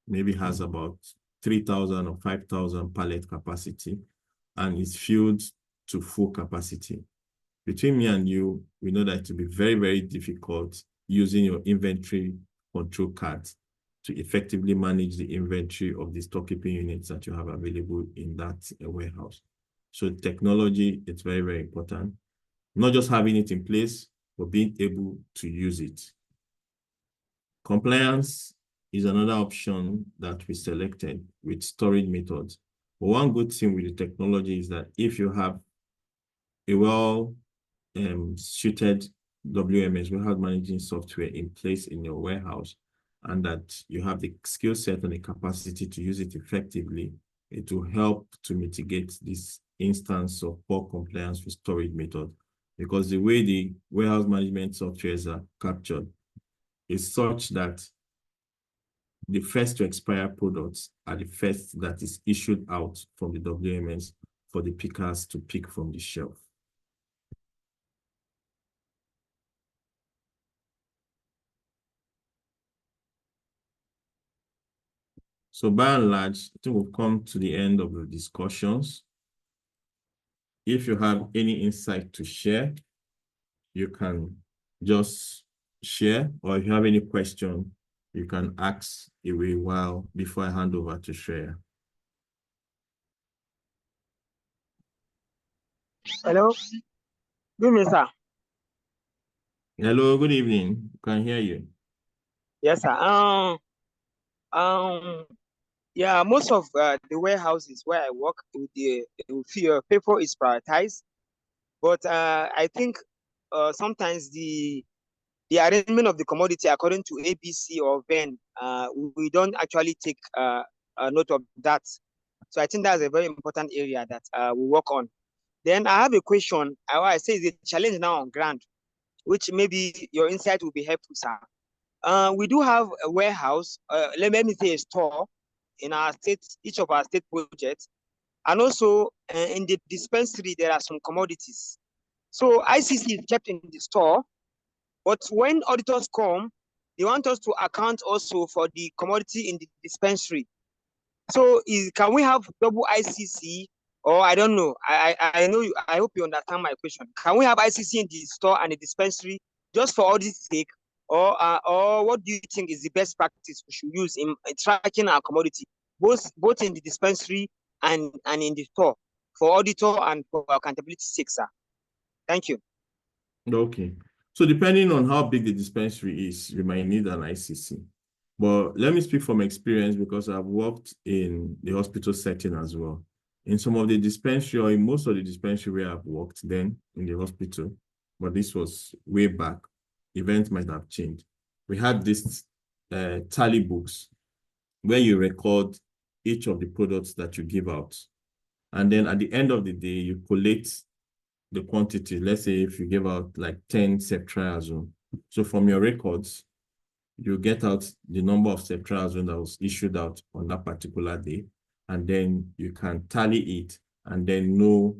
maybe has about 3,000 or 5,000 pallet capacity and is filled to full capacity, between me and you, we know that it will be very, very difficult using your inventory control cards to effectively manage the inventory of the storekeeping units that you have available in that warehouse. So technology is very, very important. Not just having it in place, but being able to use it. Compliance is another option that we selected with storage methods. But one good thing with the technology is that if you have a well-suited WMS, warehouse managing software in place in your warehouse, and that you have the skill set and the capacity to use it effectively, it will help to mitigate this instance of poor compliance with storage method. Because the way the warehouse management softwares are captured is such that the first to expire products are the first that is issued out from the WMS for the pickers to pick from the shelf. So by and large, I think we've come to the end of the discussions. If you have any insight to share, you can just share, or if you have any question, you can ask away while before I hand over to Shreya. Hello. Good evening, sir. Hello, good evening. Can hear you. Yes, sir. Yeah, most of the warehouses where I work, paper is prioritized, but I think sometimes the arrangement of the commodity according to ABC or VEN, we don't actually take a note of that. So I think that's a very important area that we work on. Then I have a question. I say it's a challenge now on ground, which maybe your insight will be helpful, sir. We do have a warehouse, let me say a store in our state, each of our state projects. And also in the dispensary, there are some commodities. So ICC is kept in the store, but when auditors come, they want us to account also for the commodity in the dispensary. So can we have double ICC? Or I don't know. I know you, I hope you understand my question. Can we have ICC in the store and the dispensary just for audit's sake? Or what do you think is the best practice we should use in tracking our commodity, both in the dispensary and in the store, for auditor and for accountability sake, sir? Thank you. Okay. So depending on how big the dispensary is, you might need an ICC. But let me speak from experience because I've worked in the hospital setting as well. In some of the dispensary, or in most of the dispensary where I've worked then in the hospital, but this was way back, events might have changed. We had this tally books where you record each of the products that you give out. And then at the end of the day, you collate the quantity. Let's say if you give out like 10 ceftriaxone. So from your records, you get out the number of ceftriaxone that was issued out on that particular day, and then you can tally it and then know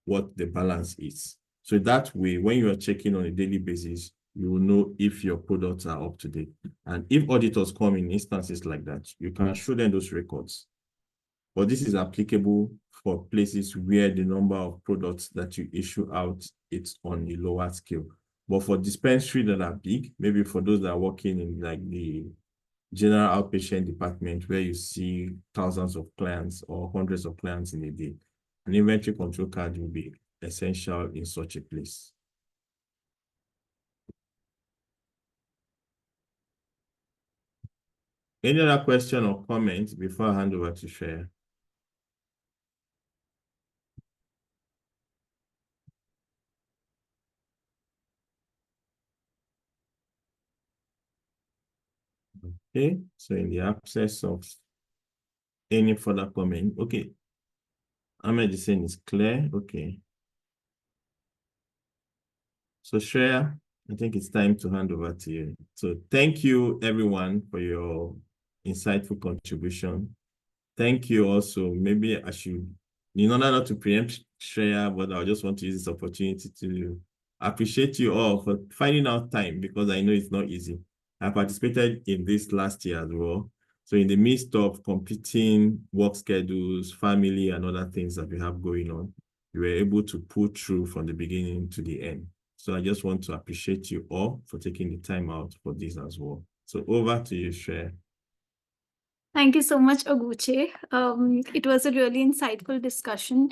what the balance is. So that way, when you are checking on a daily basis, you will know if your products are up to date. And if auditors come in instances like that, you can show them those records. But this is applicable for places where the number of products that you issue out, it's on a lower scale. But for dispensary that are big, maybe for those that are working in like the general outpatient department where you see thousands of clients or hundreds of clients in a day, an inventory control card will be essential in such a place. Any other question or comment before I hand over to Shreya? Okay, so in the absence of any further comment, okay. Ahmed is saying it's clear, okay. So Shreya, I think it's time to hand over to you. So thank you everyone for your insightful contribution. Thank you also, maybe I should, in order not to preempt Shreya, but I just want to use this opportunity to appreciate you all for finding out time because I know it's not easy. I participated in this last year as well. So in the midst of competing work schedules, family, and other things that we have going on, we were able to pull through from the beginning to the end. So I just want to appreciate you all for taking the time out for this as well. So over to you, Shreya. Thank you so much, Oguche. It was a really insightful discussion.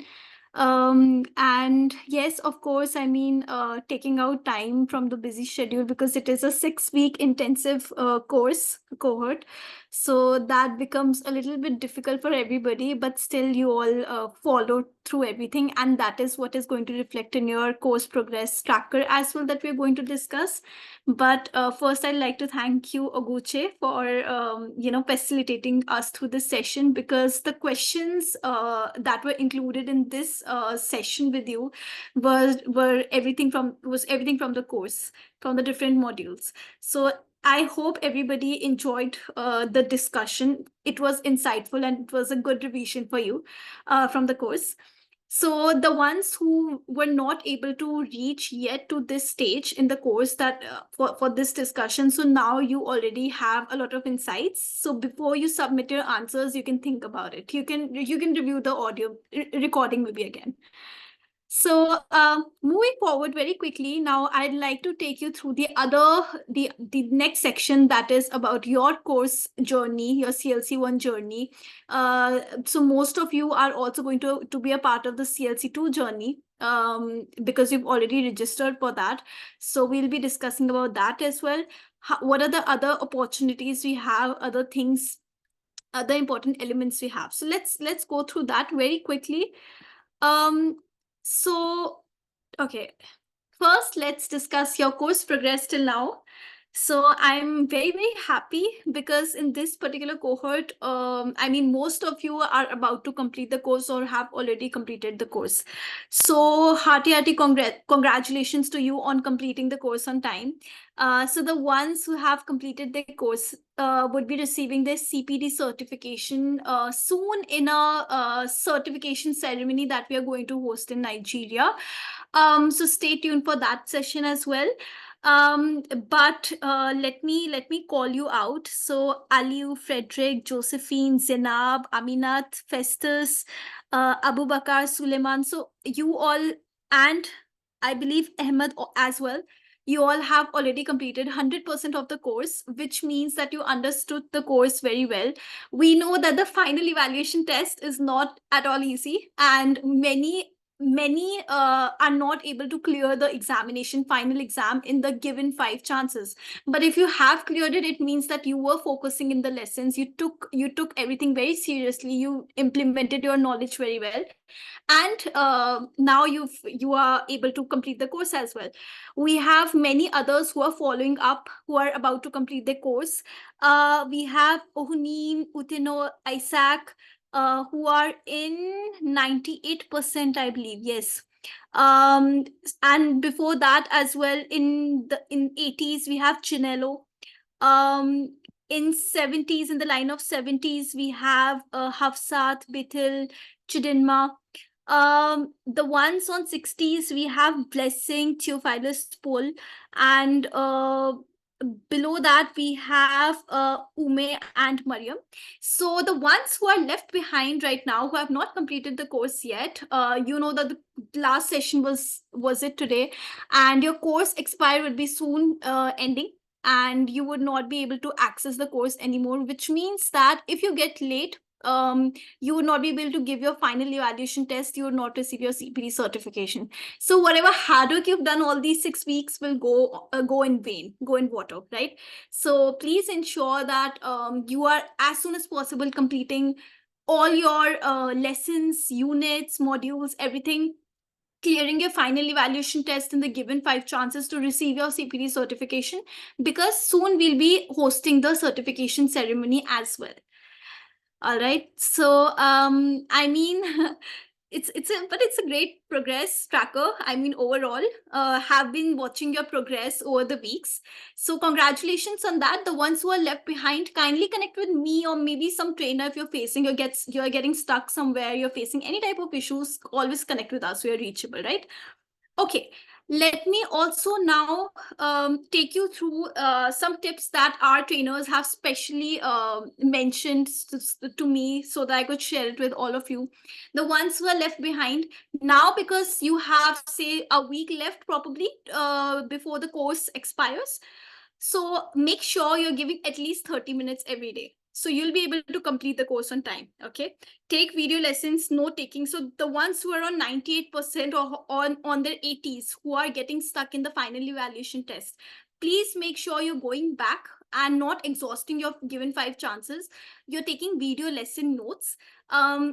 And yes, of course, I mean, taking out time from the busy schedule because it is a 6-week intensive cohort. So that becomes a little bit difficult for everybody, but still you all follow through everything. And that is what is going to reflect in your course progress tracker as well that we're going to discuss. But first, I'd like to thank you, Oguche, for facilitating us through this session because the questions that were included in this session with you was everything from the course, from the different modules. So I hope everybody enjoyed the discussion. It was insightful and it was a good revision for you from the course. So the ones who were not able to reach yet to this stage in the course that for this discussion, so now you already have a lot of insights. So before you submit your answers, you can think about it. You can review the audio recording maybe again. So moving forward very quickly, now I'd like to take you through the next section that is about your course journey, your CLC1 journey. So most of you are also going to be a part of the CLC2 journey because you've already registered for that. So we'll be discussing about that as well. What are the other opportunities we have, other things other important elements we have. So let's go through that very quickly. So okay, first let's discuss your course progress till now. So I'm very, very happy because in this particular cohort, I mean, most of you are about to complete the course or have already completed the course. So hearty congratulations to you on completing the course on time. So the ones who have completed the course would be receiving their CPD certification soon in a certification ceremony that we are going to host in Nigeria. So stay tuned for that session as well. But let me call you out. So Aliu, Frederick, Josephine, Zenab, Aminat, Festus, Abu Bakar, Suleiman. So you all, and I believe Ahmed as well, you all have already completed 100% of the course, which means that you understood the course very well. We know that the final evaluation test is not at all easy, and many are not able to clear the examination, final exam, in the given 5 chances. But if you have cleared it, it means that you were focusing in the lessons, you took everything very seriously, you implemented your knowledge very well, and now you are able to complete the course as well. We have many others who are following up, who are about to complete the course. We have Ohunin, Utino, Isaac, who are in 98%, I believe. Yes. And before that as well, in 80s, we have Chinelo. In 70s, in the line of 70s, we have Hafsat, Bithil, Chidinma. The ones on 60s, we have Blessing, Theophilus, Paul, and below that we have Ume and Mariam. So the ones who are left behind right now, who have not completed the course yet, you know that the last session was it today, and your course expire will be soon ending, and you would not be able to access the course anymore, which means that if you get late, you would not be able to give your final evaluation test, you would not receive your CPD certification. So whatever hard work you've done all these 6 weeks will go in vain, go in water, right? So please ensure that you are as soon as possible completing all your lessons, units, modules, everything, clearing your final evaluation test in the given 5 chances to receive your CPD certification, because soon we'll be hosting the certification ceremony as well. All right. So I mean, it's a great progress tracker. I mean, overall, have been watching your progress over the weeks. So congratulations on that. The ones who are left behind, kindly connect with me or maybe some trainer if you're facing you're getting stuck somewhere, you're facing any type of issues, always connect with us. We are reachable, right? Okay, let me also now take you through some tips that our trainers have specially mentioned to me so that I could share it with all of you. The ones who are left behind now, because you have, say, a week left probably before the course expires. So make sure you're giving at least 30 minutes every day. So you'll be able to complete the course on time, okay? Take video lessons, note taking. So the ones who are on 98% or on their 80s, who are getting stuck in the final evaluation test, please make sure you're going back and not exhausting your given 5 chances. You're taking video lesson notes,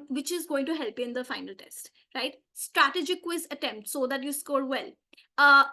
which is going to help you in the final test, right? Strategic quiz attempt so that you score well.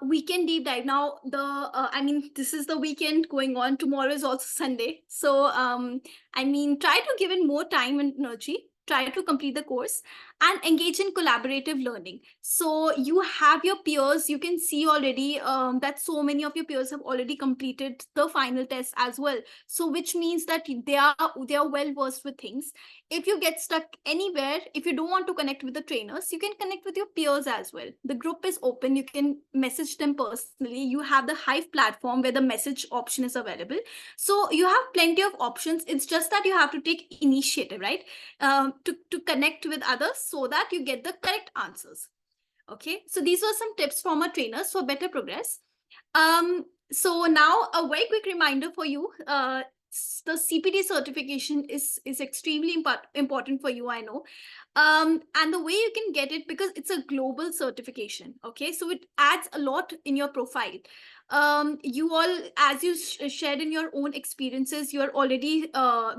Weekend deep dive. Now I mean, this is the weekend going on, tomorrow is also Sunday, so I mean, try to give it more time and energy, try to complete the course and engage in collaborative learning. So you have your peers, you can see already that so many of your peers have already completed the final test as well, so which means that they are well versed with things. If you get stuck anywhere, if you don't want to connect with the trainers, you can connect with your peers as well. The group is open, you can message them personally. You have the Hive platform where the message option is available, so you have plenty of options. It's just that you have to take initiative, right, to connect with others so that you get the correct answers. Okay, so these were some tips from our trainers for better progress. So now a very quick reminder for you. the CPT certification is extremely important for you, I know. And the way you can get it, because it's a global certification, okay? So it adds a lot in your profile. You all, as you shared in your own experiences, you're already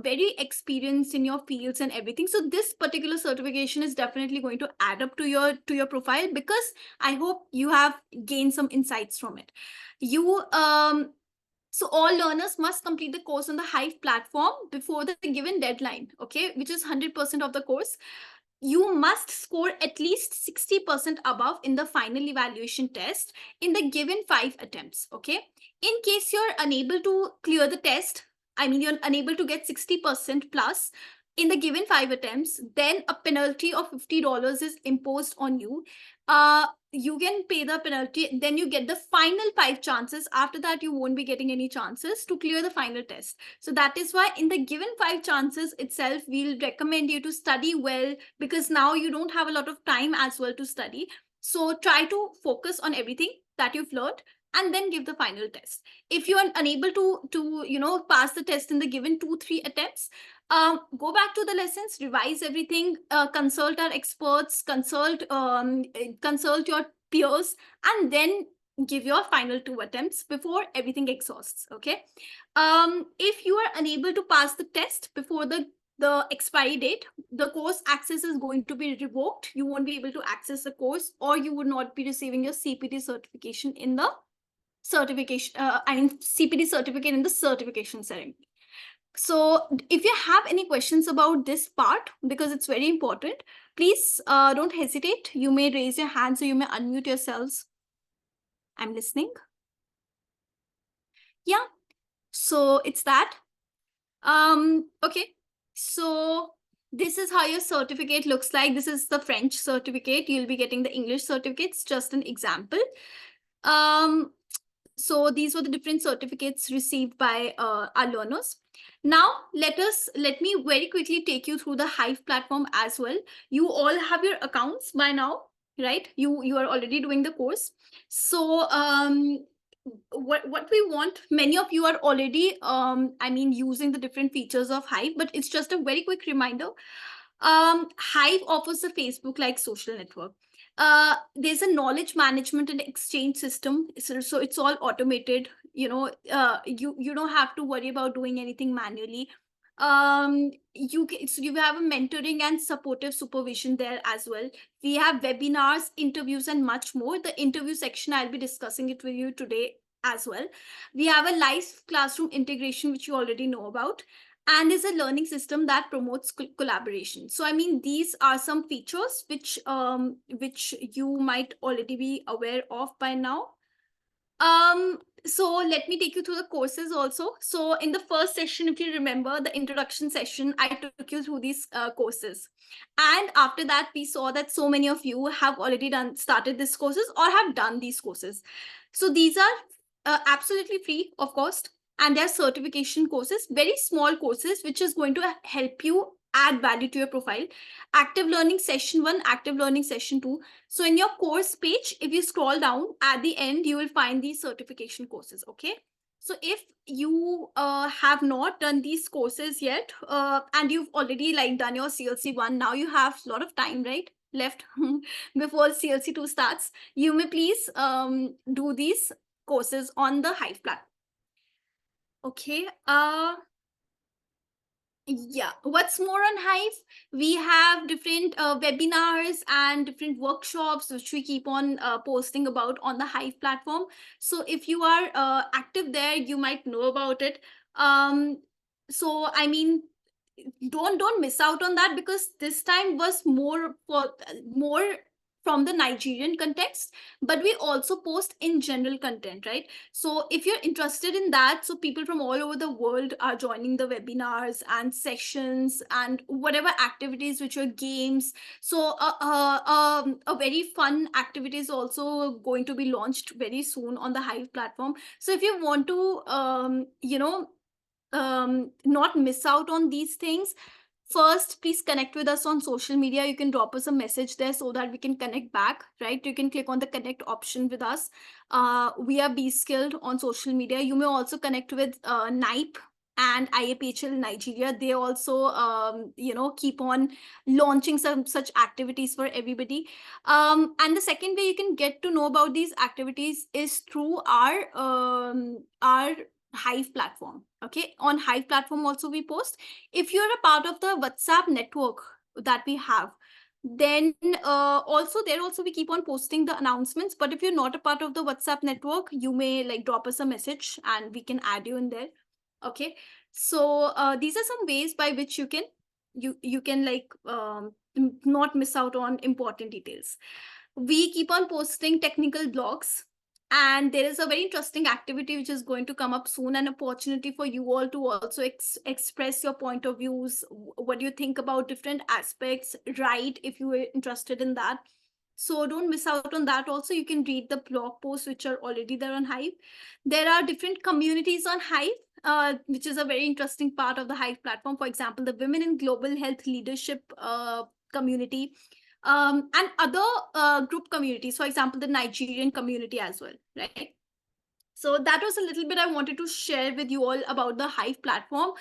very experienced in your fields and everything. So this particular certification is definitely going to add up to your profile, because I hope you have gained some insights from it. So all learners must complete the course on the Hive platform before the given deadline, okay, which is 100% of the course. You must score at least 60% above in the final evaluation test in the given 5 attempts, okay? In case you're unable to clear the test, I mean, you're unable to get 60% plus in the given 5 attempts, then a penalty of $50 is imposed on you. You can pay the penalty, then you get the final 5 chances. After that, you won't be getting any chances to clear the final test. So that is why in the given 5 chances itself, we'll recommend you to study well, because now you don't have a lot of time as well to study. So try to focus on everything that you've learned and then give the final test. If you are unable to pass the test in the given 2-3 attempts, go back to the lessons, revise everything, consult our experts, consult your peers, and then give your final 2 attempts before everything exhausts, okay? If you are unable to pass the test before the expiry date, the course access is going to be revoked. You won't be able to access the course, or you would not be receiving your CPT certification in the certification, CPT certificate in the certification ceremony. So if you have any questions about this part, because it's very important, please don't hesitate. You may raise your hands or you may unmute yourselves. I'm listening. Yeah, so it's that. Okay, so this is how your certificate looks like. This is the French certificate. You'll be getting the English certificates, just an example. So these were the different certificates received by our learners. Now, let me very quickly take you through the Hive platform as well. You all have your accounts by now, right? You are already doing the course. So what we want, many of you are already using the different features of Hive, but it's just a very quick reminder. Hive offers a Facebook-like social network. There's a knowledge management and exchange system, so it's all automated. You don't have to worry about doing anything manually. You have a mentoring and supportive supervision there as well. We have webinars, interviews, and much more. The interview section, I'll be discussing it with you today as well. We have a live classroom integration, which you already know about, and is a learning system that promotes collaboration. So these are some features which you might already be aware of by now. So let me take you through the courses also. So in the first session, if you remember the introduction session, I took you through these courses. And after that, we saw that so many of you have already started these courses or have done these courses. So these are absolutely free of cost, and they're certification courses, very small courses, which is going to help you add value to your profile. Active learning session 1, active learning session 2. So in your course page, if you scroll down at the end, you will find these certification courses, okay? So if you have not done these courses yet, and you've already done your CLC1, now you have a lot of time, right, left before CLC2 starts, you may please do these courses on the Hive platform. Okay. Yeah, what's more on Hive? We have different webinars and different workshops which we keep on posting about on the Hive platform. So if you are active there, you might know about it. So don't miss out on that, because this time was more from the Nigerian context, but we also post in general content, right? So if you're interested in that, so people from all over the world are joining the webinars and sessions and whatever activities, which are games. So a very fun activity is also going to be launched very soon on the Hive platform. So if you want to, not miss out on these things, first, please connect with us on social media. You can drop us a message there so that we can connect back, right? You can click on the connect option with us. We are B-Skilled on social media. You may also connect with NIPE and IAPHL Nigeria, they also, keep on launching some such activities for everybody. And the second way you can get to know about these activities is through our Hive platform. Okay, on Hive platform also we post. If you're a part of the WhatsApp network that we have, then also we keep on posting the announcements. But if you're not a part of the WhatsApp network, you may like drop us a message and we can add you in there. Okay, so these are some ways by which you can like not miss out on important details. We keep on posting technical blogs, and there is a very interesting activity which is going to come up soon, an opportunity for you all to also express your point of views. What do you think about different aspects, right? If you are interested in that, so don't miss out on that. Also, you can read the blog posts which are already there on Hive. There are different communities on Hive, which is a very interesting part of the Hive platform. For example, the Women in Global Health Leadership community, and other group communities, for example, the Nigerian community as well, right? So that was a little bit I wanted to share with you all about the Hive platform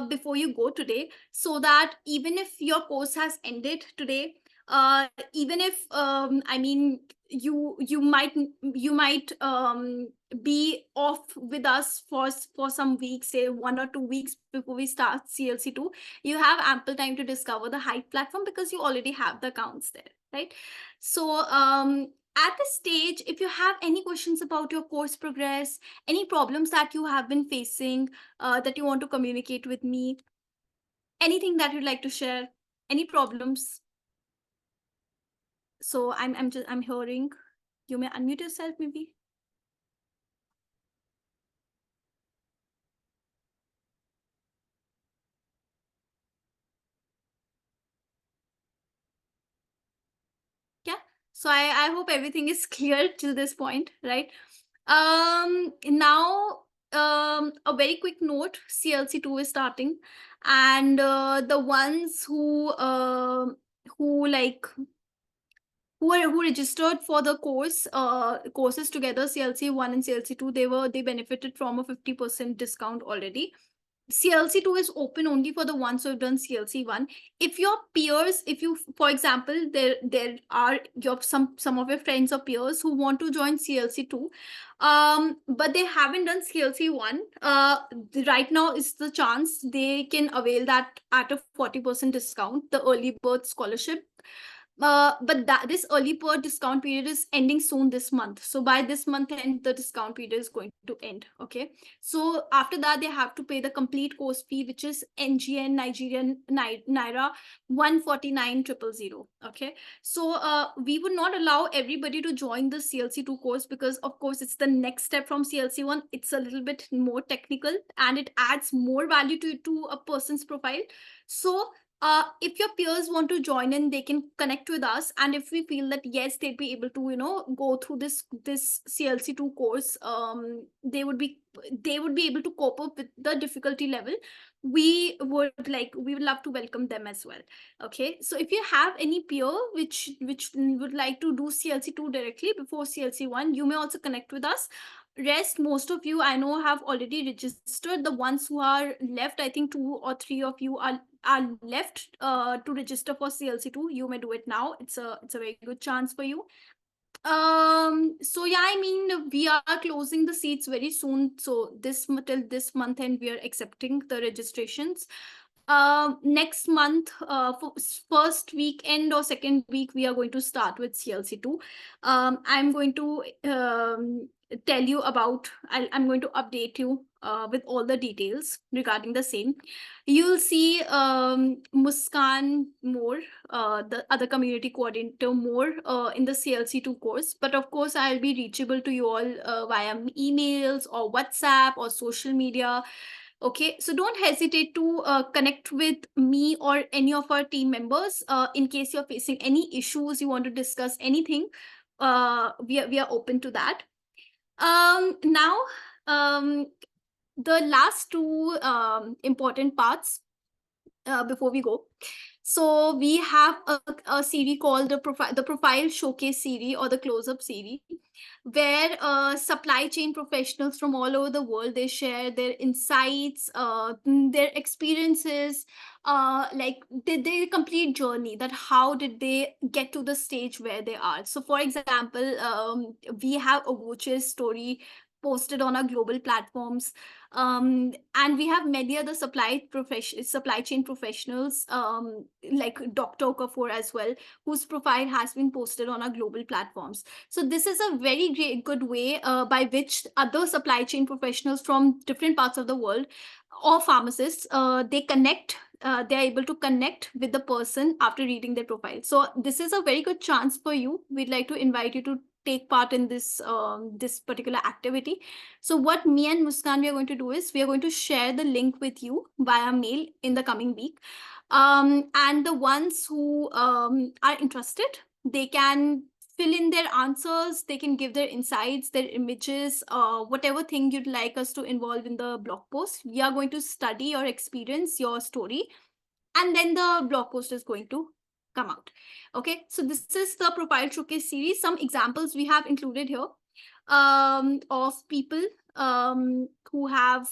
before you go today, so that even if your course has ended today, even if you might be off with us for some weeks, say 1 or 2 weeks before we start CLC2, you have ample time to discover the Hive platform because you already have the accounts there, right? So at this stage, if you have any questions about your course progress, any problems that you have been facing, that you want to communicate with me, anything that you'd like to share, any problems. So I'm hearing. You may unmute yourself, maybe. Yeah. So I hope everything is clear till this point, right? Now, a very quick note: CLC2 is starting, and the ones who registered for the courses together, CLC1 and CLC2, they benefited from a 50% discount already. CLC2 is open only for the ones who have done CLC1. If your peers, for example, there are some of your friends or peers who want to join CLC2, but they haven't done CLC1, right now is the chance they can avail that at a 40% discount, the early bird scholarship. But this early bird discount period is ending soon this month. So by this month end, the discount period is going to end. Okay. So after that, they have to pay the complete course fee, which is NGN Nigerian Naira 149,000. Okay. So we would not allow everybody to join the CLC2 course because, of course, it's the next step from CLC1. It's a little bit more technical and it adds more value to a person's profile. So if your peers want to join in, they can connect with us, and if we feel that yes, they'd be able to go through this CLC2 course, they would be able to cope up with the difficulty level, we would love to welcome them as well. Okay, so if you have any peer which would like to do CLC2 directly before CLC1, you may also connect with us. Rest, most of you I know have already registered. The ones who are left, I think 2 or 3 of you are left to register for CLC2. You may do it now. It's a very good chance for you. So yeah, I mean, we are closing the seats very soon. So till this month end, we are accepting the registrations. Next month, for first weekend or second week, we are going to start with CLC2. I'm going to tell you about, I'm going to update you with all the details regarding the same. You'll see Muskan more, the other community coordinator more in the CLC2 course. But of course, I'll be reachable to you all via emails or WhatsApp or social media. Okay, so don't hesitate to connect with me or any of our team members in case you're facing any issues, you want to discuss anything. We are open to that. Now, the last two important parts. before we go. So we have a series called the Profile Showcase series, or the Close-Up series, where supply chain professionals from all over the world, they share their insights, their experiences, like their complete journey, that how did they get to the stage where they are. So for example, we have Oguche's story posted on our global platforms, and we have many other supply chain professionals, like Dr. Okafor as well, whose profile has been posted on our global platforms. So this is a very good way by which other supply chain professionals from different parts of the world, or pharmacists, they are able to connect with the person after reading their profile. So this is a very good chance for you. We'd like to invite you to take part in this this particular activity. So what me and Muskan, we are going to do is, we are going to share the link with you via mail in the coming week. And the ones who are interested, they can fill in their answers, they can give their insights, their images, whatever thing you'd like us to involve in the blog post. We are going to study your experience, your story, and then the blog post is going to come out. Okay, so this is the Profile Showcase series. Some examples we have included here of people who have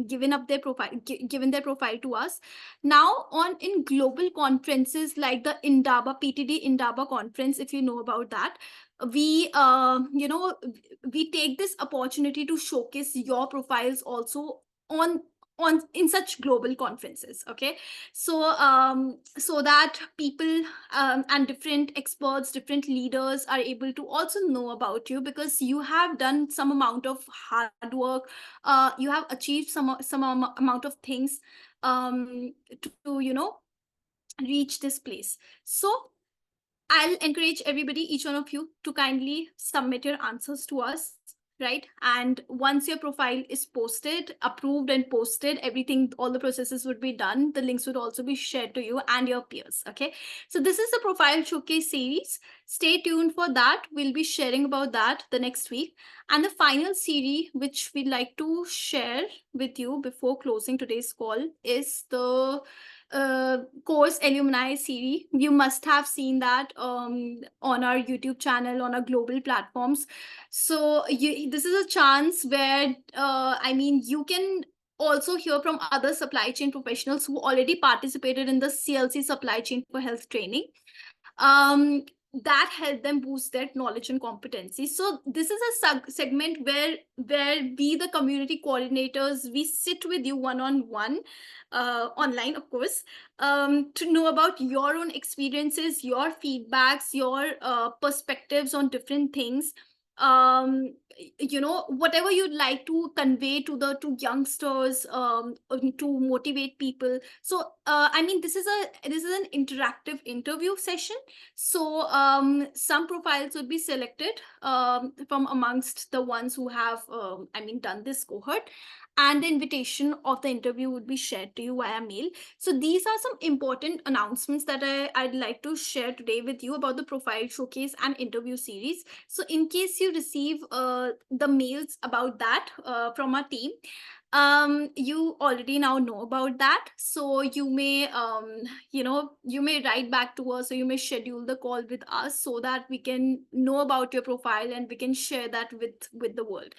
given up their profile, given their profile to us. Now in global conferences like the PTD Indaba conference, if you know about that, we we take this opportunity to showcase your profiles also in such global conferences. Okay, so so that people and different experts, different leaders are able to also know about you, because you have done some amount of hard work, you have achieved some amount of things to reach this place. So I'll encourage everybody, each one of you, to kindly submit your answers to us, right? And once your profile is posted, approved and posted, everything, all the processes would be done. The links would also be shared to you and your peers, okay? So this is the Profile Showcase series. Stay tuned for that. We'll be sharing about that the next week. And the final series, which we'd like to share with you before closing today's call, is the course alumni series. You must have seen that on our YouTube channel, on our global platforms. So this is a chance where you can also hear from other supply chain professionals who already participated in the CLC Supply Chain for Health training. That helped them boost their knowledge and competency. So this is a segment where we, the community coordinators, we sit with you one-on-one, online, of course, to know about your own experiences, your feedbacks, your perspectives on different things. Whatever you'd like to convey to youngsters, to motivate people. So this is an interactive interview session. So some profiles would be selected from amongst the ones who have done this cohort, and the invitation of the interview would be shared to you via mail. So these are some important announcements that I'd like to share today with you about the Profile Showcase and interview series. So in case you receive the mails about that from our team, you already now know about that. So you may you may write back to us, or you may schedule the call with us, so that we can know about your profile and we can share that with the world.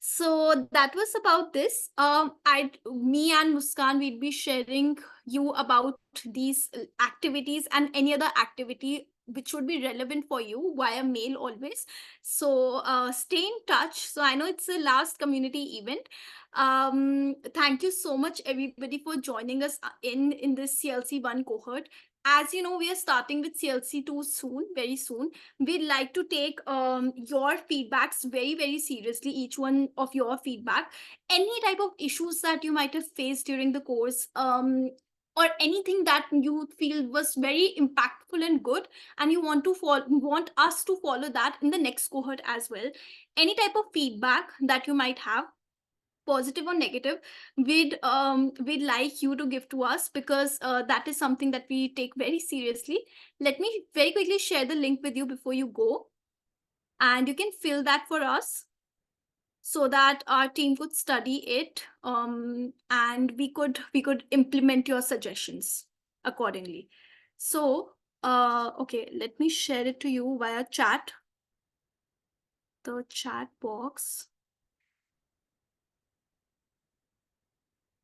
So that was about this. Me and Muskan, we'd be sharing you about these activities and any other activity which would be relevant for you via mail always. So stay in touch. So I know it's the last community event. Thank you so much, everybody, for joining us in this CLC1 cohort. As you know, we are starting with CLC2 soon, very soon. We'd like to take your feedbacks very, very seriously, each one of your feedback. Any type of issues that you might have faced during the course, or anything that you feel was very impactful and good, and you want us to follow that in the next cohort as well. Any type of feedback that you might have, positive or negative, we'd like you to give to us, because that is something that we take very seriously. Let me very quickly share the link with you before you go, and you can fill that for us. so that our team could study it, and we could implement your suggestions accordingly. So, okay, let me share it to you via chat. The chat box.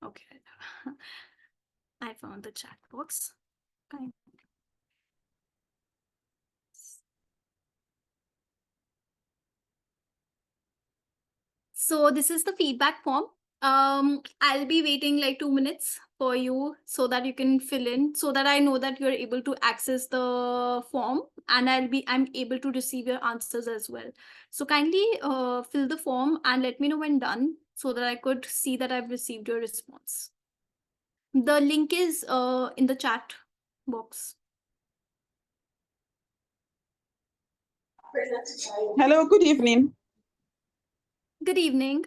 Okay. I found the chat box. Kind. So this is the feedback form. I'll be waiting like 2 minutes for you so that you can fill in, so that I know that you're able to access the form, and I'm able to receive your answers as well. So kindly fill the form and let me know when done so that I could see that I've received your response. The link is in the chat box. Hello, good evening. Good evening.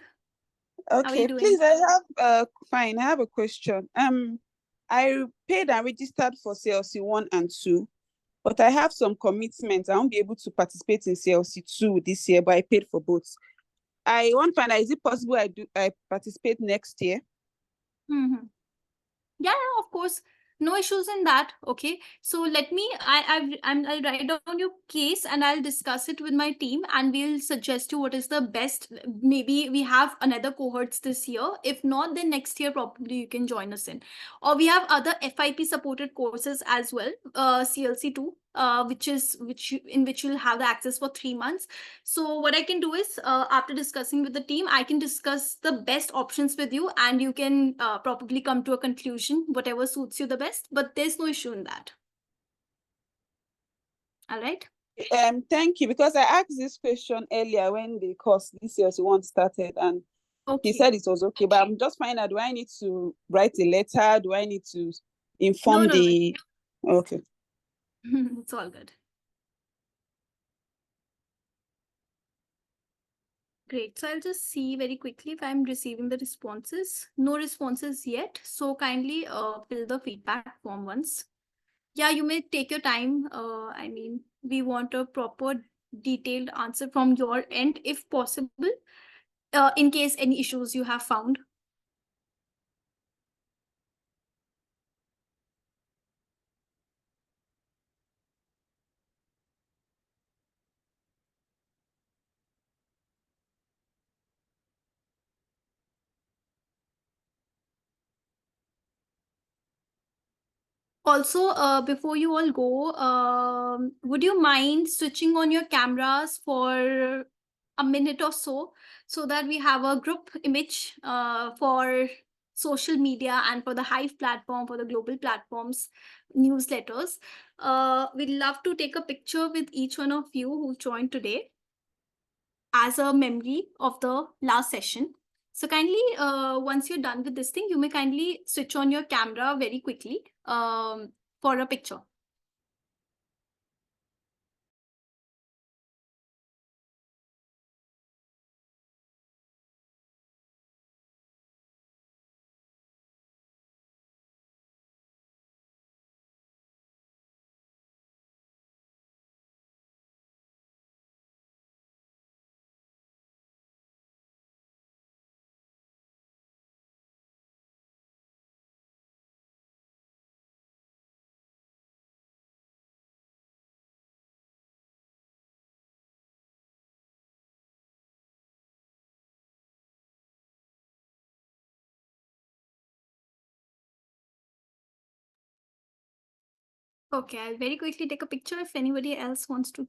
How are Okay, you doing? please, I have fine. I have a question. I paid and registered for CLC1 and 2, but I have some commitments. I won't be able to participate in CLC2 this year, but I paid for both. I want to find out, is it possible I participate next year? Mm-hmm. Yeah, of course. No issues in that. Okay. So let me, I'll write down your case and I'll discuss it with my team, and we'll suggest you what is the best. Maybe we have another cohorts this year. If not, then next year probably you can join us in. Or we have other FIP supported courses as well, CLC2, in which you'll have the access for 3 months. So what I can do is, after discussing with the team, I can discuss the best options with you, and you can probably come to a conclusion, whatever suits you the best, but there's no issue in that. All right. Thank you, because I asked this question earlier when the course this CLC1 started, and Okay. he said it was okay, but I'm just finding out, do I need to write a letter? Do I need to inform No. Okay. It's all good. Great. So I'll just see very quickly if I'm receiving the responses. No responses yet. So kindly fill the feedback form once. Yeah, you may take your time. I mean, we want a proper detailed answer from your end, if possible, in case any issues you have found. Also, before you all go, would you mind switching on your cameras for a minute or so that we have a group image for social media and for the Hive platform, for the global platforms, newsletters? We'd love to take a picture with each one of you who joined today as a memory of the last session. So kindly, once you're done with this thing, you may kindly switch on your camera very quickly for a picture. Okay, I'll very quickly take a picture if anybody else wants to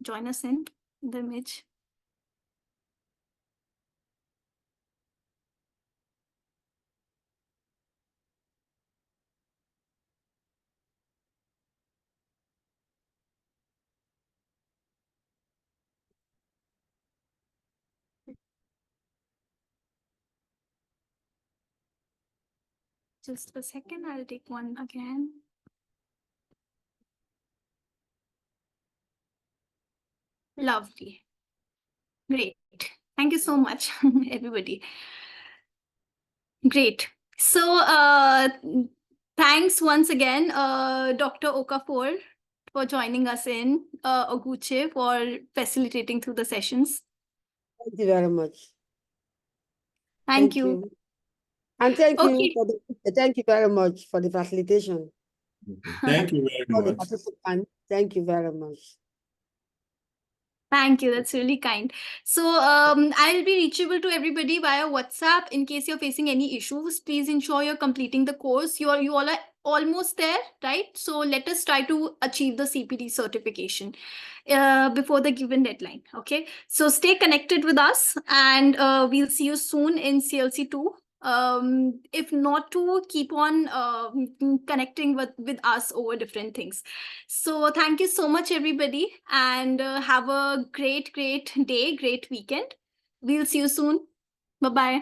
join us in the image. Just a second, I'll take one again. Lovely. Great. Thank you so much, everybody. Great. So thanks once again, Dr. Okafor, for joining us in, Oguche for facilitating through the sessions. Thank you very much. Thank you. And thank you Okay. for thank you very much for the facilitation. Thank you very For the much. participants, thank you very much. Thank you. That's really kind. So I'll be reachable to everybody via WhatsApp. In case you're facing any issues, please ensure you're completing the course. You all are almost there, right? So let us try to achieve the CPD certification before the given deadline. Okay. So stay connected with us, and we'll see you soon in CLC2. If not, to keep on connecting with us over different things. So thank you so much, everybody, and have a great day, great weekend. We'll see you soon. Bye-bye.